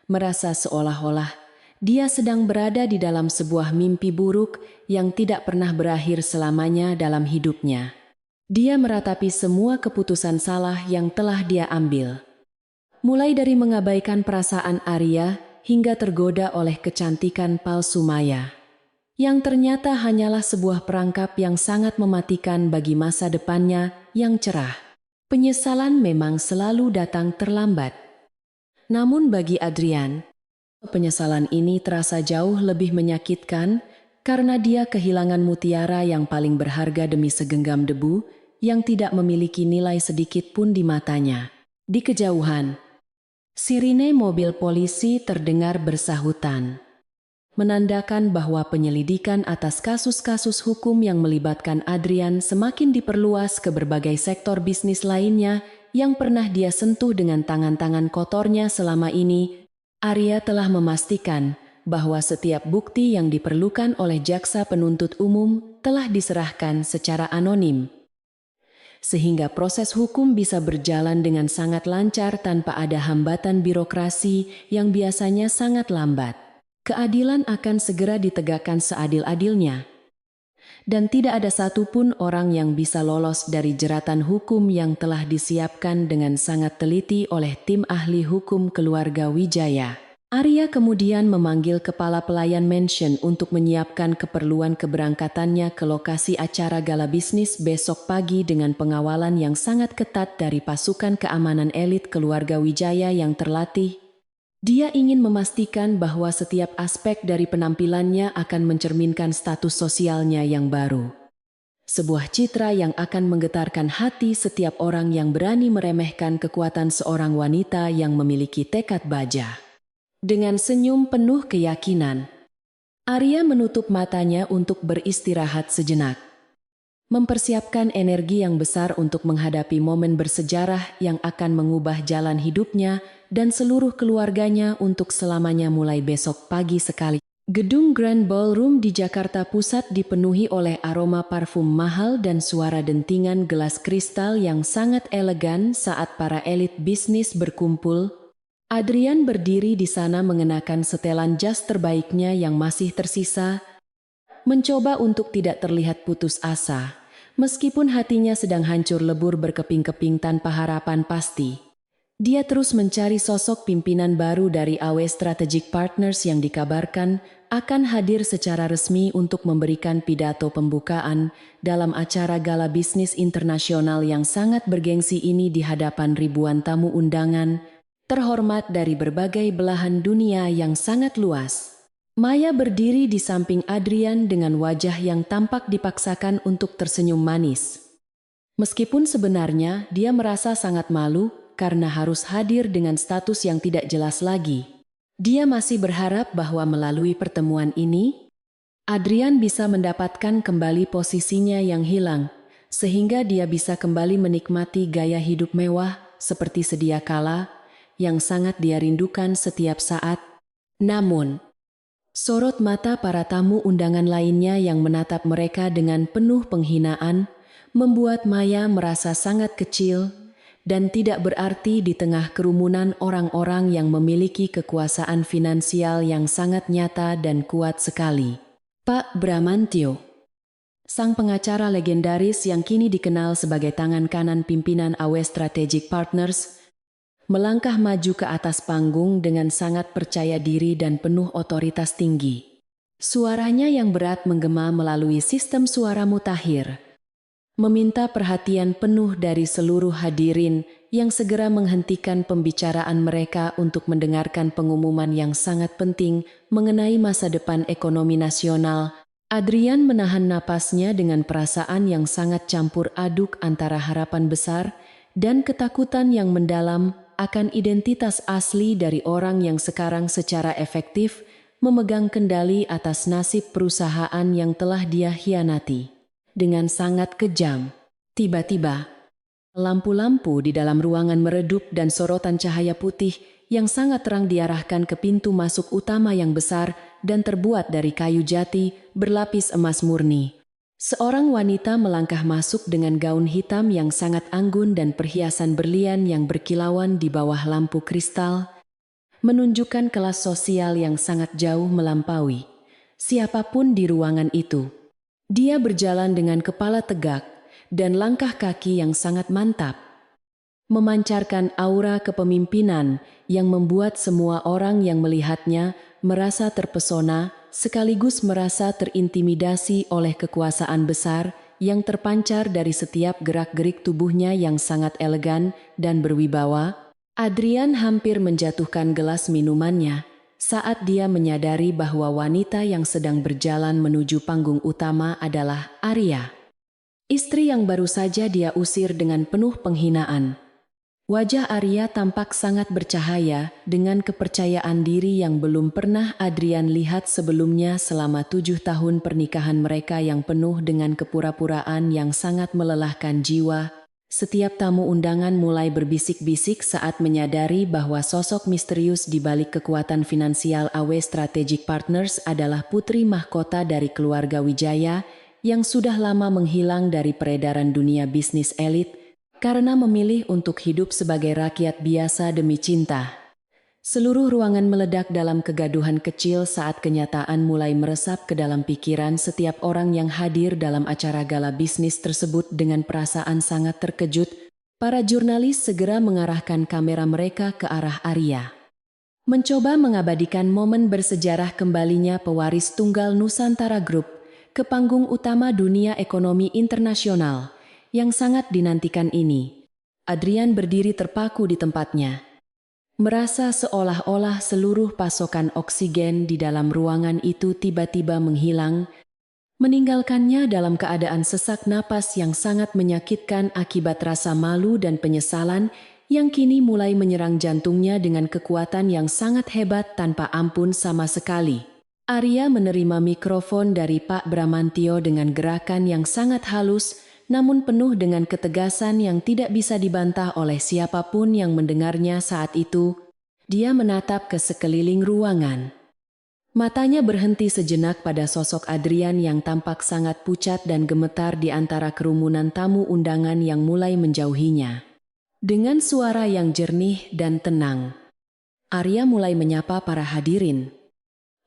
[SPEAKER 1] merasa seolah-olah dia sedang berada di dalam sebuah mimpi buruk yang tidak pernah berakhir selamanya dalam hidupnya. Dia meratapi semua keputusan salah yang telah dia ambil. Mulai dari mengabaikan perasaan Arya hingga tergoda oleh kecantikan palsu Maya, yang ternyata hanyalah sebuah perangkap yang sangat mematikan bagi masa depannya yang cerah. Penyesalan memang selalu datang terlambat. Namun bagi Adrian, penyesalan ini terasa jauh lebih menyakitkan karena dia kehilangan mutiara yang paling berharga demi segenggam debu yang tidak memiliki nilai sedikit pun di matanya. Di kejauhan, sirine mobil polisi terdengar bersahutan, menandakan bahwa penyelidikan atas kasus-kasus hukum yang melibatkan Adrian semakin diperluas ke berbagai sektor bisnis lainnya yang pernah dia sentuh dengan tangan-tangan kotornya selama ini. Arya telah memastikan bahwa setiap bukti yang diperlukan oleh jaksa penuntut umum telah diserahkan secara anonim, sehingga proses hukum bisa berjalan dengan sangat lancar tanpa ada hambatan birokrasi yang biasanya sangat lambat. Keadilan akan segera ditegakkan seadil-adilnya, dan tidak ada satupun orang yang bisa lolos dari jeratan hukum yang telah disiapkan dengan sangat teliti oleh tim ahli hukum keluarga Wijaya. Arya kemudian memanggil kepala pelayan mansion untuk menyiapkan keperluan keberangkatannya ke lokasi acara gala bisnis besok pagi dengan pengawalan yang sangat ketat dari pasukan keamanan elit keluarga Wijaya yang terlatih. Dia ingin memastikan bahwa setiap aspek dari penampilannya akan mencerminkan status sosialnya yang baru. Sebuah citra yang akan menggetarkan hati setiap orang yang berani meremehkan kekuatan seorang wanita yang memiliki tekad baja. Dengan senyum penuh keyakinan, Arya menutup matanya untuk beristirahat sejenak. Mempersiapkan energi yang besar untuk menghadapi momen bersejarah yang akan mengubah jalan hidupnya dan seluruh keluarganya untuk selamanya mulai besok pagi sekali. Gedung Grand Ballroom di Jakarta Pusat dipenuhi oleh aroma parfum mahal dan suara dentingan gelas kristal yang sangat elegan saat para elit bisnis berkumpul. Adrian berdiri di sana mengenakan setelan jas terbaiknya yang masih tersisa, mencoba untuk tidak terlihat putus asa, meskipun hatinya sedang hancur lebur berkeping-keping tanpa harapan pasti. Dia terus mencari sosok pimpinan baru dari AW Strategic Partners yang dikabarkan akan hadir secara resmi untuk memberikan pidato pembukaan dalam acara gala bisnis internasional yang sangat bergengsi ini di hadapan ribuan tamu undangan terhormat dari berbagai belahan dunia yang sangat luas. Maya berdiri di samping Adrian dengan wajah yang tampak dipaksakan untuk tersenyum manis. Meskipun sebenarnya dia merasa sangat malu karena harus hadir dengan status yang tidak jelas lagi. Dia masih berharap bahwa melalui pertemuan ini, Adrian bisa mendapatkan kembali posisinya yang hilang, sehingga dia bisa kembali menikmati gaya hidup mewah seperti sedia kala, yang sangat dia rindukan setiap saat. Namun, sorot mata para tamu undangan lainnya yang menatap mereka dengan penuh penghinaan membuat Maya merasa sangat kecil dan tidak berarti di tengah kerumunan orang-orang yang memiliki kekuasaan finansial yang sangat nyata dan kuat sekali. Pak Bramantyo, sang pengacara legendaris yang kini dikenal sebagai tangan kanan pimpinan AW Strategic Partners, melangkah maju ke atas panggung dengan sangat percaya diri dan penuh otoritas tinggi. Suaranya yang berat menggema melalui sistem suara mutakhir, meminta perhatian penuh dari seluruh hadirin yang segera menghentikan pembicaraan mereka untuk mendengarkan pengumuman yang sangat penting mengenai masa depan ekonomi nasional. Adrian menahan napasnya dengan perasaan yang sangat campur aduk antara harapan besar dan ketakutan yang mendalam akan identitas asli dari orang yang sekarang secara efektif memegang kendali atas nasib perusahaan yang telah dia hianati. Dengan sangat kejam, tiba-tiba, lampu-lampu di dalam ruangan meredup dan sorotan cahaya putih yang sangat terang diarahkan ke pintu masuk utama yang besar dan terbuat dari kayu jati berlapis emas murni. Seorang wanita melangkah masuk dengan gaun hitam yang sangat anggun dan perhiasan berlian yang berkilauan di bawah lampu kristal, menunjukkan kelas sosial yang sangat jauh melampaui siapapun di ruangan itu. Dia berjalan dengan kepala tegak dan langkah kaki yang sangat mantap, memancarkan aura kepemimpinan yang membuat semua orang yang melihatnya merasa terpesona sekaligus merasa terintimidasi oleh kekuasaan besar yang terpancar dari setiap gerak-gerik tubuhnya yang sangat elegan dan berwibawa. Adrian hampir menjatuhkan gelas minumannya saat dia menyadari bahwa wanita yang sedang berjalan menuju panggung utama adalah Arya, istri yang baru saja dia usir dengan penuh penghinaan. Wajah Arya tampak sangat bercahaya dengan kepercayaan diri yang belum pernah Adrian lihat sebelumnya selama 7 tahun pernikahan mereka yang penuh dengan kepura-puraan yang sangat melelahkan jiwa. Setiap tamu undangan mulai berbisik-bisik saat menyadari bahwa sosok misterius di balik kekuatan finansial AW Strategic Partners adalah putri mahkota dari keluarga Wijaya yang sudah lama menghilang dari peredaran dunia bisnis elit karena memilih untuk hidup sebagai rakyat biasa demi cinta. Seluruh ruangan meledak dalam kegaduhan kecil saat kenyataan mulai meresap ke dalam pikiran setiap orang yang hadir dalam acara gala bisnis tersebut dengan perasaan sangat terkejut. Para jurnalis segera mengarahkan kamera mereka ke arah Arya, mencoba mengabadikan momen bersejarah kembalinya pewaris tunggal Nusantara Group ke panggung utama dunia ekonomi internasional yang sangat dinantikan ini. Adrian berdiri terpaku di tempatnya, merasa seolah-olah seluruh pasokan oksigen di dalam ruangan itu tiba-tiba menghilang meninggalkannya dalam keadaan sesak napas yang sangat menyakitkan akibat rasa malu dan penyesalan yang kini mulai menyerang jantungnya dengan kekuatan yang sangat hebat tanpa ampun sama sekali. Arya menerima mikrofon dari Pak Bramantio dengan gerakan yang sangat halus, namun penuh dengan ketegasan yang tidak bisa dibantah oleh siapapun yang mendengarnya saat itu. Dia menatap ke sekeliling ruangan. Matanya berhenti sejenak pada sosok Adrian yang tampak sangat pucat dan gemetar di antara kerumunan tamu undangan yang mulai menjauhinya. Dengan suara yang jernih dan tenang, Arya mulai menyapa para hadirin,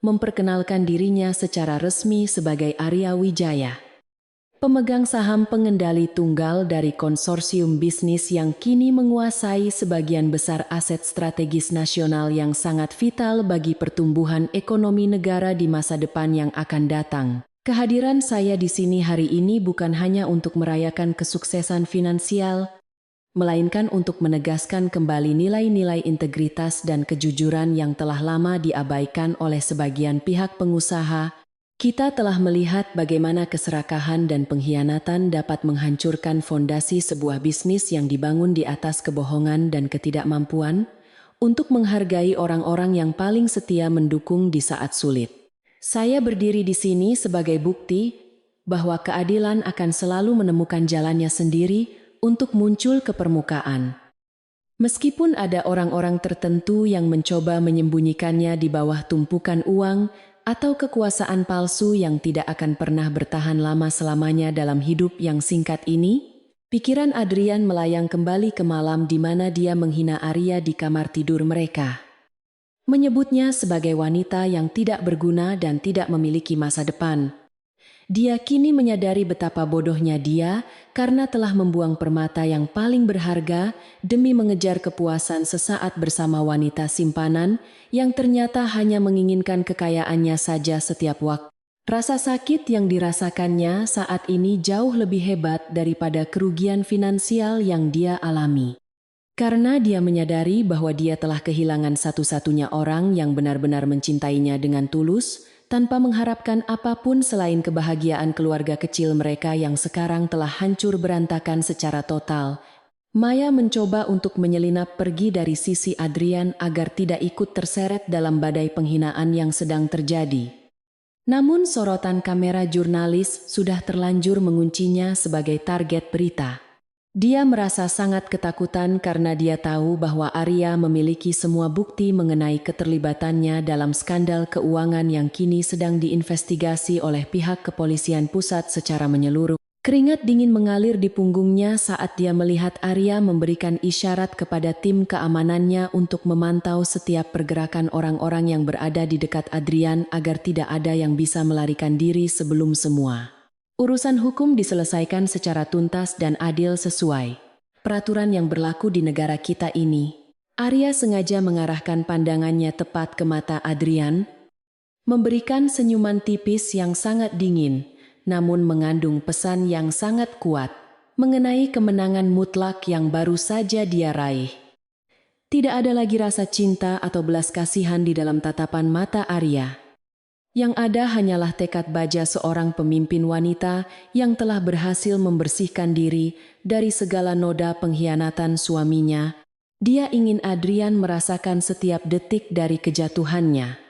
[SPEAKER 1] memperkenalkan dirinya secara resmi sebagai Arya Wijaya, pemegang saham pengendali tunggal dari konsorsium bisnis yang kini menguasai sebagian besar aset strategis nasional yang sangat vital bagi pertumbuhan ekonomi negara di masa depan yang akan datang. Kehadiran saya di sini hari ini bukan hanya untuk merayakan kesuksesan finansial, melainkan untuk menegaskan kembali nilai-nilai integritas dan kejujuran yang telah lama diabaikan oleh sebagian pihak pengusaha. Kita telah melihat bagaimana keserakahan dan pengkhianatan dapat menghancurkan fondasi sebuah bisnis yang dibangun di atas kebohongan dan ketidakmampuan untuk menghargai orang-orang yang paling setia mendukung di saat sulit. Saya berdiri di sini sebagai bukti bahwa keadilan akan selalu menemukan jalannya sendiri untuk muncul ke permukaan. Meskipun ada orang-orang tertentu yang mencoba menyembunyikannya di bawah tumpukan uang atau kekuasaan palsu yang tidak akan pernah bertahan lama selamanya dalam hidup yang singkat ini, pikiran Adrian melayang kembali ke malam di mana dia menghina Arya di kamar tidur mereka. Menyebutnya sebagai wanita yang tidak berguna dan tidak memiliki masa depan. Dia kini menyadari betapa bodohnya dia karena telah membuang permata yang paling berharga demi mengejar kepuasan sesaat bersama wanita simpanan yang ternyata hanya menginginkan kekayaannya saja setiap waktu. Rasa sakit yang dirasakannya saat ini jauh lebih hebat daripada kerugian finansial yang dia alami. Karena dia menyadari bahwa dia telah kehilangan satu-satunya orang yang benar-benar mencintainya dengan tulus, tanpa mengharapkan apapun selain kebahagiaan keluarga kecil mereka yang sekarang telah hancur berantakan secara total. Maya mencoba untuk menyelinap pergi dari sisi Adrian agar tidak ikut terseret dalam badai penghinaan yang sedang terjadi. Namun sorotan kamera jurnalis sudah terlanjur menguncinya sebagai target berita. Dia merasa sangat ketakutan karena dia tahu bahwa Arya memiliki semua bukti mengenai keterlibatannya dalam skandal keuangan yang kini sedang diinvestigasi oleh pihak kepolisian pusat secara menyeluruh. Keringat dingin mengalir di punggungnya saat dia melihat Arya memberikan isyarat kepada tim keamanannya untuk memantau setiap pergerakan orang-orang yang berada di dekat Adrian agar tidak ada yang bisa melarikan diri sebelum semua urusan hukum diselesaikan secara tuntas dan adil sesuai peraturan yang berlaku di negara kita ini. Arya sengaja mengarahkan pandangannya tepat ke mata Adrian, memberikan senyuman tipis yang sangat dingin, namun mengandung pesan yang sangat kuat mengenai kemenangan mutlak yang baru saja dia raih. Tidak ada lagi rasa cinta atau belas kasihan di dalam tatapan mata Arya. Yang ada hanyalah tekad baja seorang pemimpin wanita yang telah berhasil membersihkan diri dari segala noda pengkhianatan suaminya. Dia ingin Adrian merasakan setiap detik dari kejatuhannya.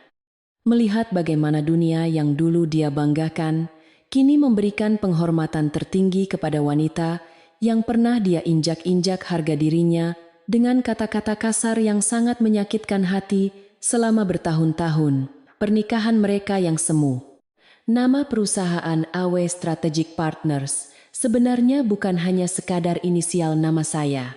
[SPEAKER 1] Melihat bagaimana dunia yang dulu dia banggakan, kini memberikan penghormatan tertinggi kepada wanita yang pernah dia injak-injak harga dirinya dengan kata-kata kasar yang sangat menyakitkan hati selama bertahun-tahun. Pernikahan mereka yang semu. Nama perusahaan AW Strategic Partners sebenarnya bukan hanya sekadar inisial nama saya,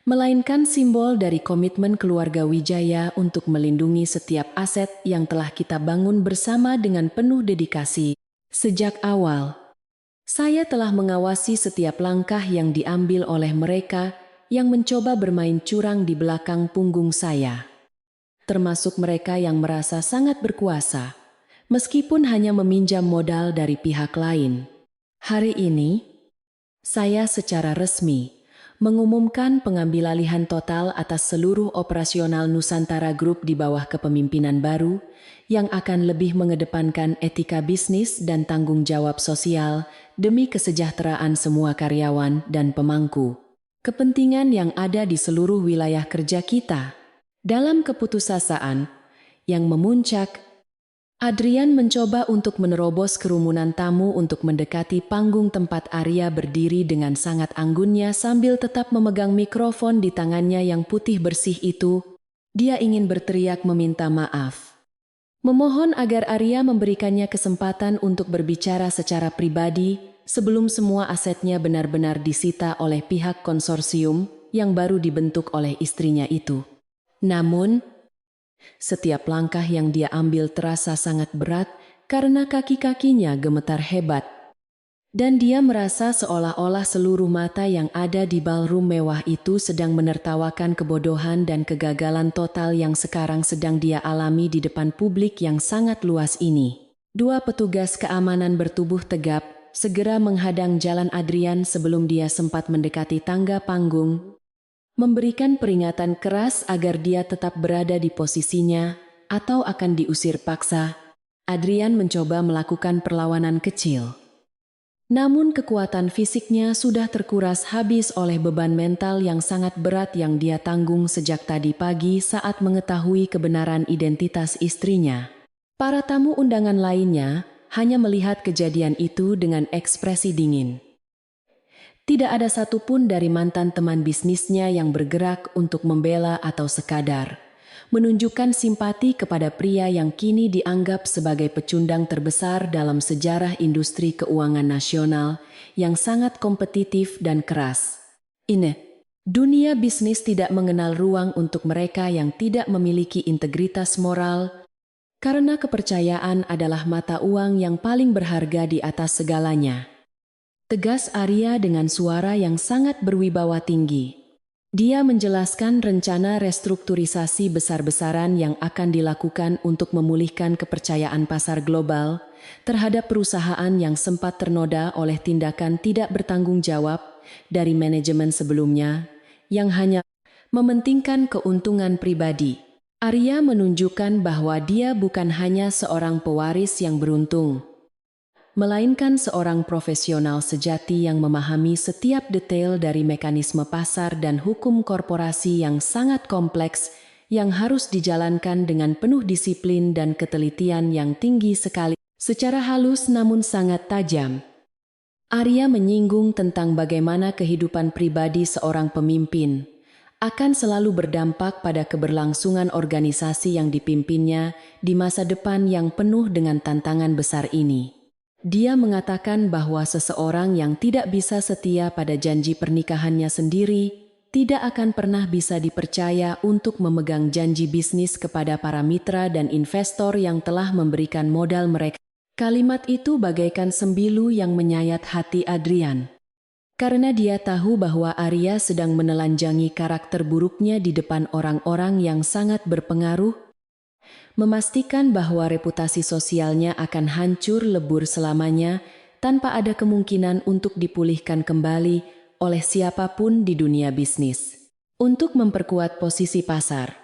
[SPEAKER 1] melainkan simbol dari komitmen keluarga Wijaya untuk melindungi setiap aset yang telah kita bangun bersama dengan penuh dedikasi. Sejak awal, saya telah mengawasi setiap langkah yang diambil oleh mereka yang mencoba bermain curang di belakang punggung saya. Termasuk mereka yang merasa sangat berkuasa, meskipun hanya meminjam modal dari pihak lain. Hari ini, saya secara resmi mengumumkan pengambilalihan total atas seluruh operasional Nusantara Group di bawah kepemimpinan baru yang akan lebih mengedepankan etika bisnis dan tanggung jawab sosial demi kesejahteraan semua karyawan dan pemangku kepentingan yang ada di seluruh wilayah kerja kita. Dalam keputusasaan yang memuncak, Adrian mencoba untuk menerobos kerumunan tamu untuk mendekati panggung tempat Arya berdiri dengan sangat anggunnya sambil tetap memegang mikrofon di tangannya yang putih bersih itu. Dia ingin berteriak meminta maaf. Memohon agar Arya memberikannya kesempatan untuk berbicara secara pribadi sebelum semua asetnya benar-benar disita oleh pihak konsorsium yang baru dibentuk oleh istrinya itu. Namun, setiap langkah yang dia ambil terasa sangat berat karena kaki-kakinya gemetar hebat. Dan dia merasa seolah-olah seluruh mata yang ada di ballroom mewah itu sedang menertawakan kebodohan dan kegagalan total yang sekarang sedang dia alami di depan publik yang sangat luas ini. Dua petugas keamanan bertubuh tegap, segera menghadang jalan Adrian sebelum dia sempat mendekati tangga panggung, memberikan peringatan keras agar dia tetap berada di posisinya atau akan diusir paksa. Adrian mencoba melakukan perlawanan kecil. Namun kekuatan fisiknya sudah terkuras habis oleh beban mental yang sangat berat yang dia tanggung sejak tadi pagi saat mengetahui kebenaran identitas istrinya. Para tamu undangan lainnya hanya melihat kejadian itu dengan ekspresi dingin. Tidak ada satupun dari mantan teman bisnisnya yang bergerak untuk membela atau sekadar menunjukkan simpati kepada pria yang kini dianggap sebagai pecundang terbesar dalam sejarah industri keuangan nasional yang sangat kompetitif dan keras. Dunia bisnis tidak mengenal ruang untuk mereka yang tidak memiliki integritas moral, karena kepercayaan adalah mata uang yang paling berharga di atas segalanya. Tegas Arya dengan suara yang sangat berwibawa tinggi. Dia menjelaskan rencana restrukturisasi besar-besaran yang akan dilakukan untuk memulihkan kepercayaan pasar global terhadap perusahaan yang sempat ternoda oleh tindakan tidak bertanggung jawab dari manajemen sebelumnya yang hanya mementingkan keuntungan pribadi. Arya menunjukkan bahwa dia bukan hanya seorang pewaris yang beruntung, melainkan seorang profesional sejati yang memahami setiap detail dari mekanisme pasar dan hukum korporasi yang sangat kompleks yang harus dijalankan dengan penuh disiplin dan ketelitian yang tinggi sekali. Secara halus namun sangat tajam, Arya menyinggung tentang bagaimana kehidupan pribadi seorang pemimpin akan selalu berdampak pada keberlangsungan organisasi yang dipimpinnya di masa depan yang penuh dengan tantangan besar ini. Dia mengatakan bahwa seseorang yang tidak bisa setia pada janji pernikahannya sendiri tidak akan pernah bisa dipercaya untuk memegang janji bisnis kepada para mitra dan investor yang telah memberikan modal mereka. Kalimat itu bagaikan sembilu yang menyayat hati Adrian. Karena dia tahu bahwa Arya sedang menelanjangi karakter buruknya di depan orang-orang yang sangat berpengaruh, memastikan bahwa reputasi sosialnya akan hancur lebur selamanya tanpa ada kemungkinan untuk dipulihkan kembali oleh siapapun di dunia bisnis. Untuk memperkuat posisi pasar,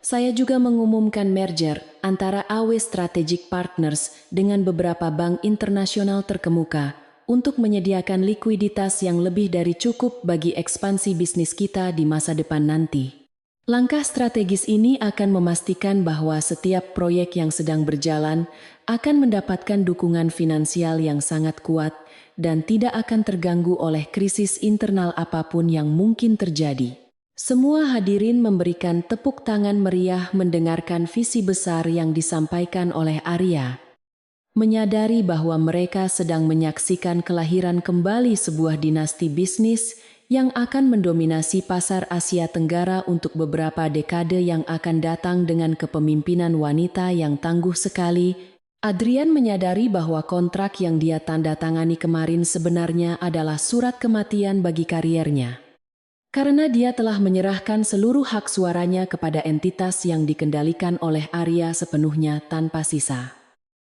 [SPEAKER 1] saya juga mengumumkan merger antara AW Strategic Partners dengan beberapa bank internasional terkemuka untuk menyediakan likuiditas yang lebih dari cukup bagi ekspansi bisnis kita di masa depan nanti. Langkah strategis ini akan memastikan bahwa setiap proyek yang sedang berjalan akan mendapatkan dukungan finansial yang sangat kuat dan tidak akan terganggu oleh krisis internal apapun yang mungkin terjadi. Semua hadirin memberikan tepuk tangan meriah mendengarkan visi besar yang disampaikan oleh Arya. Menyadari bahwa mereka sedang menyaksikan kelahiran kembali sebuah dinasti bisnis yang akan mendominasi pasar Asia Tenggara untuk beberapa dekade yang akan datang dengan kepemimpinan wanita yang tangguh sekali. Adrian menyadari bahwa kontrak yang dia tanda tangani kemarin sebenarnya adalah surat kematian bagi kariernya. Karena dia telah menyerahkan seluruh hak suaranya kepada entitas yang dikendalikan oleh Arya sepenuhnya tanpa sisa.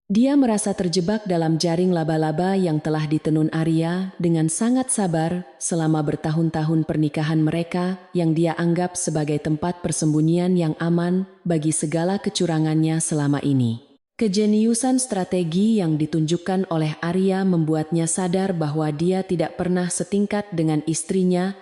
[SPEAKER 1] Dia merasa terjebak dalam jaring laba-laba yang telah ditenun Arya dengan sangat sabar selama bertahun-tahun pernikahan mereka yang dia anggap sebagai tempat persembunyian yang aman bagi segala kecurangannya selama ini. Kejeniusan strategi yang ditunjukkan oleh Arya membuatnya sadar bahwa dia tidak pernah setingkat dengan istrinya,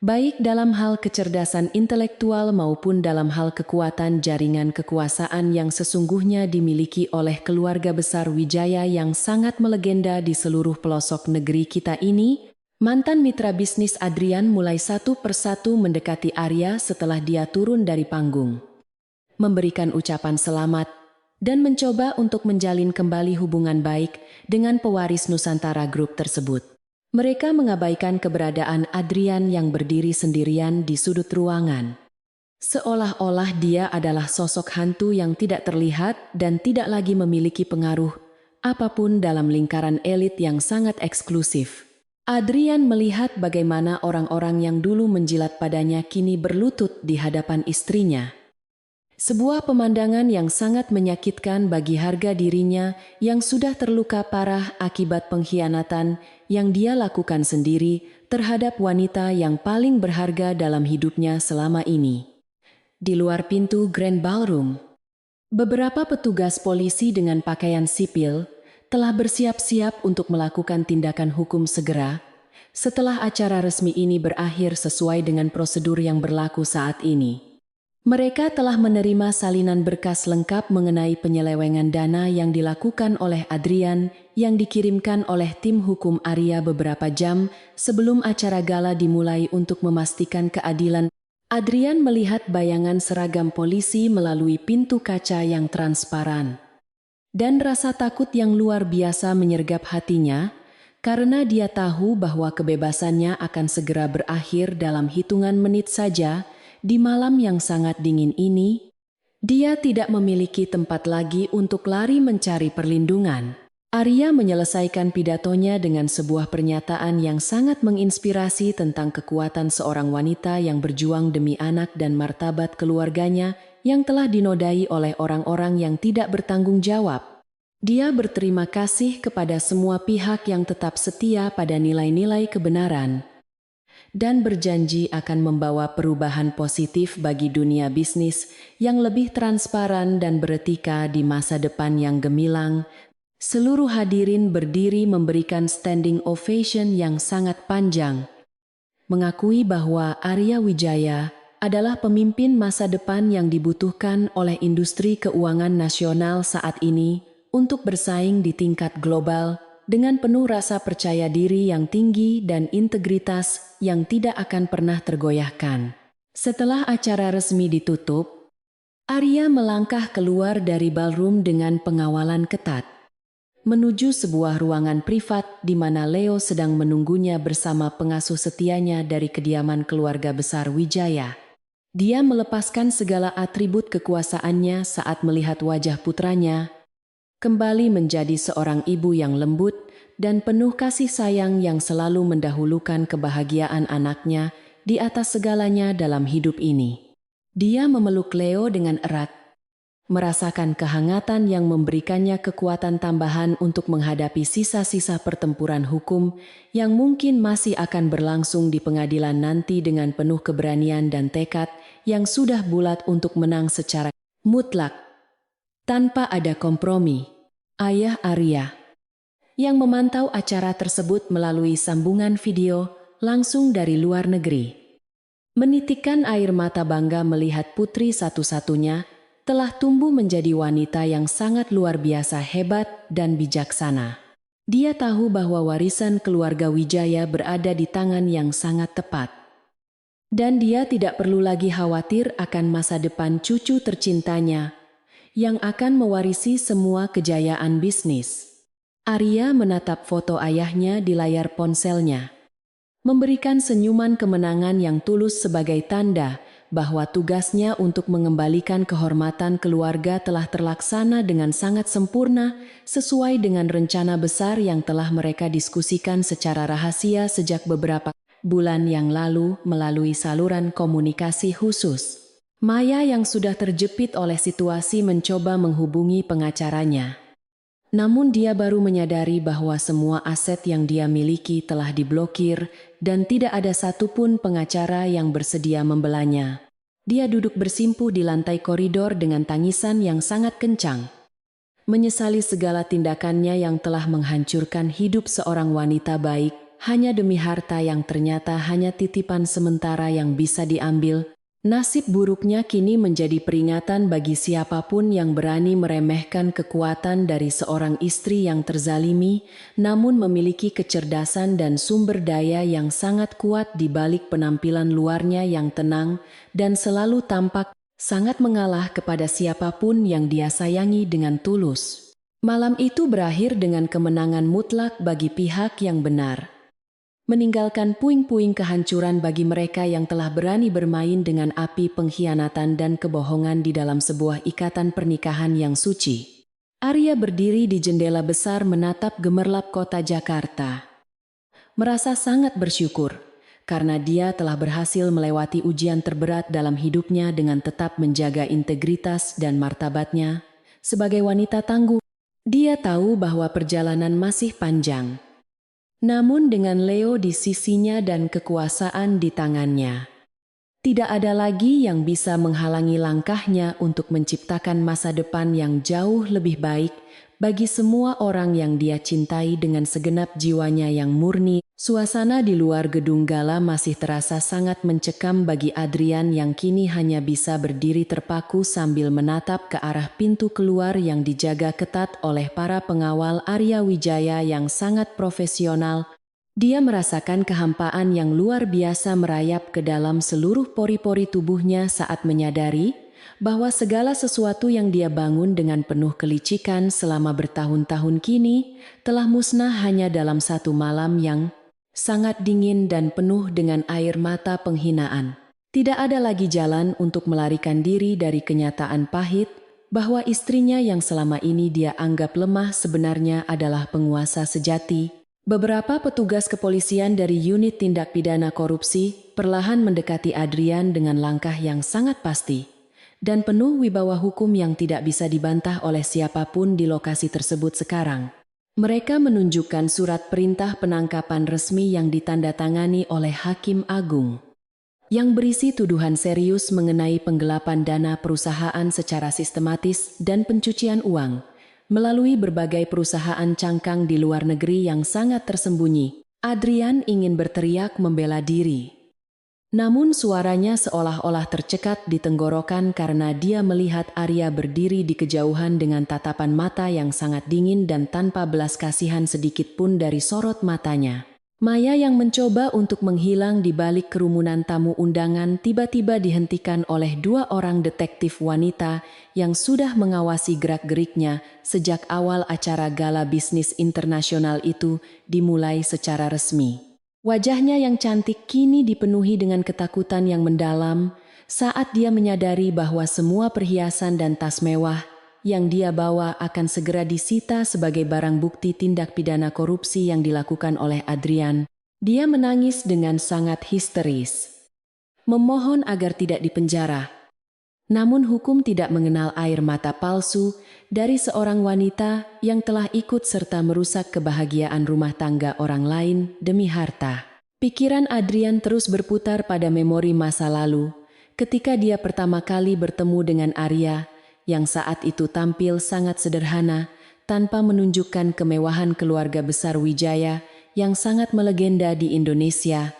[SPEAKER 1] baik dalam hal kecerdasan intelektual maupun dalam hal kekuatan jaringan kekuasaan yang sesungguhnya dimiliki oleh keluarga besar Wijaya yang sangat melegenda di seluruh pelosok negeri kita ini. Mantan mitra bisnis Adrian mulai satu persatu mendekati Arya setelah dia turun dari panggung, memberikan ucapan selamat, dan mencoba untuk menjalin kembali hubungan baik dengan pewaris Nusantara Group tersebut. Mereka mengabaikan keberadaan Adrian yang berdiri sendirian di sudut ruangan. Seolah-olah dia adalah sosok hantu yang tidak terlihat dan tidak lagi memiliki pengaruh apapun dalam lingkaran elit yang sangat eksklusif. Adrian melihat bagaimana orang-orang yang dulu menjilat padanya kini berlutut di hadapan istrinya. Sebuah pemandangan yang sangat menyakitkan bagi harga dirinya yang sudah terluka parah akibat pengkhianatan yang dia lakukan sendiri terhadap wanita yang paling berharga dalam hidupnya selama ini. Di luar pintu Grand Ballroom, beberapa petugas polisi dengan pakaian sipil telah bersiap-siap untuk melakukan tindakan hukum segera setelah acara resmi ini berakhir sesuai dengan prosedur yang berlaku saat ini. Mereka telah menerima salinan berkas lengkap mengenai penyelewengan dana yang dilakukan oleh Adrian yang dikirimkan oleh tim hukum Arya beberapa jam sebelum acara gala dimulai untuk memastikan keadilan. Adrian melihat bayangan seragam polisi melalui pintu kaca yang transparan. Dan rasa takut yang luar biasa menyergap hatinya karena dia tahu bahwa kebebasannya akan segera berakhir dalam hitungan menit saja. Di malam yang sangat dingin ini, dia tidak memiliki tempat lagi untuk lari mencari perlindungan. Arya menyelesaikan pidatonya dengan sebuah pernyataan yang sangat menginspirasi tentang kekuatan seorang wanita yang berjuang demi anak dan martabat keluarganya yang telah dinodai oleh orang-orang yang tidak bertanggung jawab. Dia berterima kasih kepada semua pihak yang tetap setia pada nilai-nilai kebenaran dan berjanji akan membawa perubahan positif bagi dunia bisnis yang lebih transparan dan beretika di masa depan yang gemilang. Seluruh hadirin berdiri memberikan standing ovation yang sangat panjang, mengakui bahwa Arya Wijaya adalah pemimpin masa depan yang dibutuhkan oleh industri keuangan nasional saat ini untuk bersaing di tingkat global dengan penuh rasa percaya diri yang tinggi dan integritas yang tidak akan pernah tergoyahkan. Setelah acara resmi ditutup, Arya melangkah keluar dari ballroom dengan pengawalan ketat, menuju sebuah ruangan privat di mana Leo sedang menunggunya bersama pengasuh setianya dari kediaman keluarga besar Wijaya. Dia melepaskan segala atribut kekuasaannya saat melihat wajah putranya, kembali menjadi seorang ibu yang lembut dan penuh kasih sayang yang selalu mendahulukan kebahagiaan anaknya di atas segalanya dalam hidup ini. Dia memeluk Leo dengan erat, merasakan kehangatan yang memberikannya kekuatan tambahan untuk menghadapi sisa-sisa pertempuran hukum yang mungkin masih akan berlangsung di pengadilan nanti dengan penuh keberanian dan tekad yang sudah bulat untuk menang secara mutlak, tanpa ada kompromi. Ayah Arya, yang memantau acara tersebut melalui sambungan video langsung dari luar negeri, menitikkan air mata bangga melihat putri satu-satunya telah tumbuh menjadi wanita yang sangat luar biasa hebat dan bijaksana. Dia tahu bahwa warisan keluarga Wijaya berada di tangan yang sangat tepat. Dan dia tidak perlu lagi khawatir akan masa depan cucu tercintanya yang akan mewarisi semua kejayaan bisnis. Arya menatap foto ayahnya di layar ponselnya, memberikan senyuman kemenangan yang tulus sebagai tanda bahwa tugasnya untuk mengembalikan kehormatan keluarga telah terlaksana dengan sangat sempurna sesuai dengan rencana besar yang telah mereka diskusikan secara rahasia sejak beberapa bulan yang lalu melalui saluran komunikasi khusus. Maya yang sudah terjepit oleh situasi mencoba menghubungi pengacaranya. Namun dia baru menyadari bahwa semua aset yang dia miliki telah diblokir dan tidak ada satupun pengacara yang bersedia membelanya. Dia duduk bersimpuh di lantai koridor dengan tangisan yang sangat kencang. Menyesali segala tindakannya yang telah menghancurkan hidup seorang wanita baik, hanya demi harta yang ternyata hanya titipan sementara yang bisa diambil. Nasib buruknya kini menjadi peringatan bagi siapapun yang berani meremehkan kekuatan dari seorang istri yang terzalimi, namun memiliki kecerdasan dan sumber daya yang sangat kuat di balik penampilan luarnya yang tenang dan selalu tampak sangat mengalah kepada siapapun yang dia sayangi dengan tulus. Malam itu berakhir dengan kemenangan mutlak bagi pihak yang benar, meninggalkan puing-puing kehancuran bagi mereka yang telah berani bermain dengan api pengkhianatan dan kebohongan di dalam sebuah ikatan pernikahan yang suci. Arya berdiri di jendela besar menatap gemerlap kota Jakarta. Merasa sangat bersyukur, karena dia telah berhasil melewati ujian terberat dalam hidupnya dengan tetap menjaga integritas dan martabatnya. Sebagai wanita tangguh, dia tahu bahwa perjalanan masih panjang. Namun dengan Leo di sisinya dan kekuasaan di tangannya, tidak ada lagi yang bisa menghalangi langkahnya untuk menciptakan masa depan yang jauh lebih baik bagi semua orang yang dia cintai dengan segenap jiwanya yang murni. Suasana di luar gedung gala masih terasa sangat mencekam bagi Adrian yang kini hanya bisa berdiri terpaku sambil menatap ke arah pintu keluar yang dijaga ketat oleh para pengawal Arya Wijaya yang sangat profesional. Dia merasakan kehampaan yang luar biasa merayap ke dalam seluruh pori-pori tubuhnya saat menyadari bahwa segala sesuatu yang dia bangun dengan penuh kelicikan selama bertahun-tahun kini telah musnah hanya dalam satu malam yang sangat dingin dan penuh dengan air mata penghinaan. Tidak ada lagi jalan untuk melarikan diri dari kenyataan pahit bahwa istrinya yang selama ini dia anggap lemah sebenarnya adalah penguasa sejati. Beberapa petugas kepolisian dari unit tindak pidana korupsi perlahan mendekati Adrian dengan langkah yang sangat pasti dan penuh wibawa hukum yang tidak bisa dibantah oleh siapapun di lokasi tersebut sekarang. Mereka menunjukkan surat perintah penangkapan resmi yang ditandatangani oleh Hakim Agung, yang berisi tuduhan serius mengenai penggelapan dana perusahaan secara sistematis dan pencucian uang, melalui berbagai perusahaan cangkang di luar negeri yang sangat tersembunyi. Adrian ingin berteriak membela diri. Namun suaranya seolah-olah tercekat di tenggorokan karena dia melihat Arya berdiri di kejauhan dengan tatapan mata yang sangat dingin dan tanpa belas kasihan sedikit pun dari sorot matanya. Maya yang mencoba untuk menghilang di balik kerumunan tamu undangan tiba-tiba dihentikan oleh dua orang detektif wanita yang sudah mengawasi gerak-geriknya sejak awal acara gala bisnis internasional itu dimulai secara resmi. Wajahnya yang cantik kini dipenuhi dengan ketakutan yang mendalam saat dia menyadari bahwa semua perhiasan dan tas mewah yang dia bawa akan segera disita sebagai barang bukti tindak pidana korupsi yang dilakukan oleh Adrian. Dia menangis dengan sangat histeris, memohon agar tidak dipenjara. Namun hukum tidak mengenal air mata palsu dari seorang wanita yang telah ikut serta merusak kebahagiaan rumah tangga orang lain demi harta. Pikiran Adrian terus berputar pada memori masa lalu, ketika dia pertama kali bertemu dengan Arya, yang saat itu tampil sangat sederhana, tanpa menunjukkan kemewahan keluarga besar Wijaya yang sangat melegenda di Indonesia.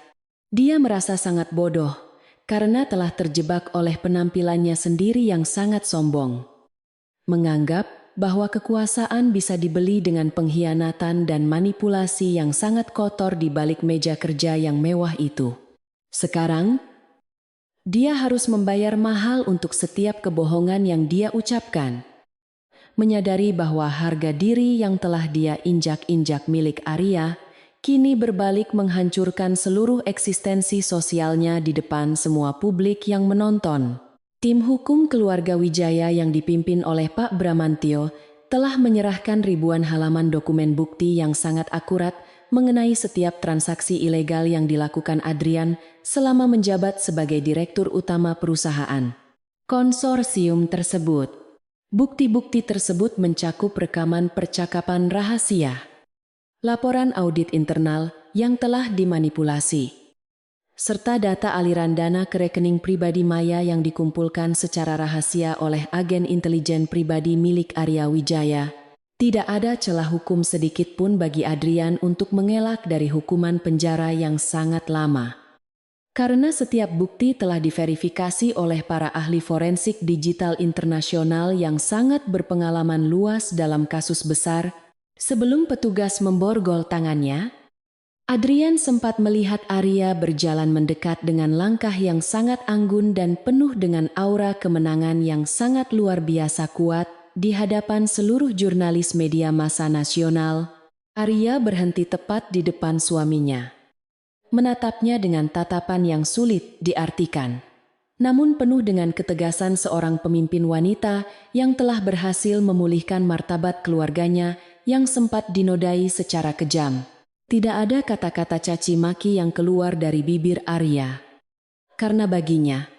[SPEAKER 1] Dia merasa sangat bodoh, karena telah terjebak oleh penampilannya sendiri yang sangat sombong. Menganggap bahwa kekuasaan bisa dibeli dengan pengkhianatan dan manipulasi yang sangat kotor di balik meja kerja yang mewah itu. Sekarang, dia harus membayar mahal untuk setiap kebohongan yang dia ucapkan. Menyadari bahwa harga diri yang telah dia injak-injak milik Arya kini berbalik menghancurkan seluruh eksistensi sosialnya di depan semua publik yang menonton. Tim hukum keluarga Wijaya yang dipimpin oleh Pak Bramantio telah menyerahkan ribuan halaman dokumen bukti yang sangat akurat mengenai setiap transaksi ilegal yang dilakukan Adrian selama menjabat sebagai direktur utama perusahaan konsorsium tersebut. Bukti-bukti tersebut mencakup rekaman percakapan rahasia, laporan audit internal yang telah dimanipulasi, serta data aliran dana ke rekening pribadi Maya yang dikumpulkan secara rahasia oleh agen intelijen pribadi milik Arya Wijaya. Tidak ada celah hukum sedikit pun bagi Adrian untuk mengelak dari hukuman penjara yang sangat lama. Karena setiap bukti telah diverifikasi oleh para ahli forensik digital internasional yang sangat berpengalaman luas dalam kasus besar, sebelum petugas memborgol tangannya, Adrian sempat melihat Arya berjalan mendekat dengan langkah yang sangat anggun dan penuh dengan aura kemenangan yang sangat luar biasa kuat di hadapan seluruh jurnalis media massa nasional. Arya berhenti tepat di depan suaminya, menatapnya dengan tatapan yang sulit diartikan, namun penuh dengan ketegasan seorang pemimpin wanita yang telah berhasil memulihkan martabat keluarganya yang sempat dinodai secara kejam. Tidak ada kata-kata caci maki yang keluar dari bibir Arya, karena baginya,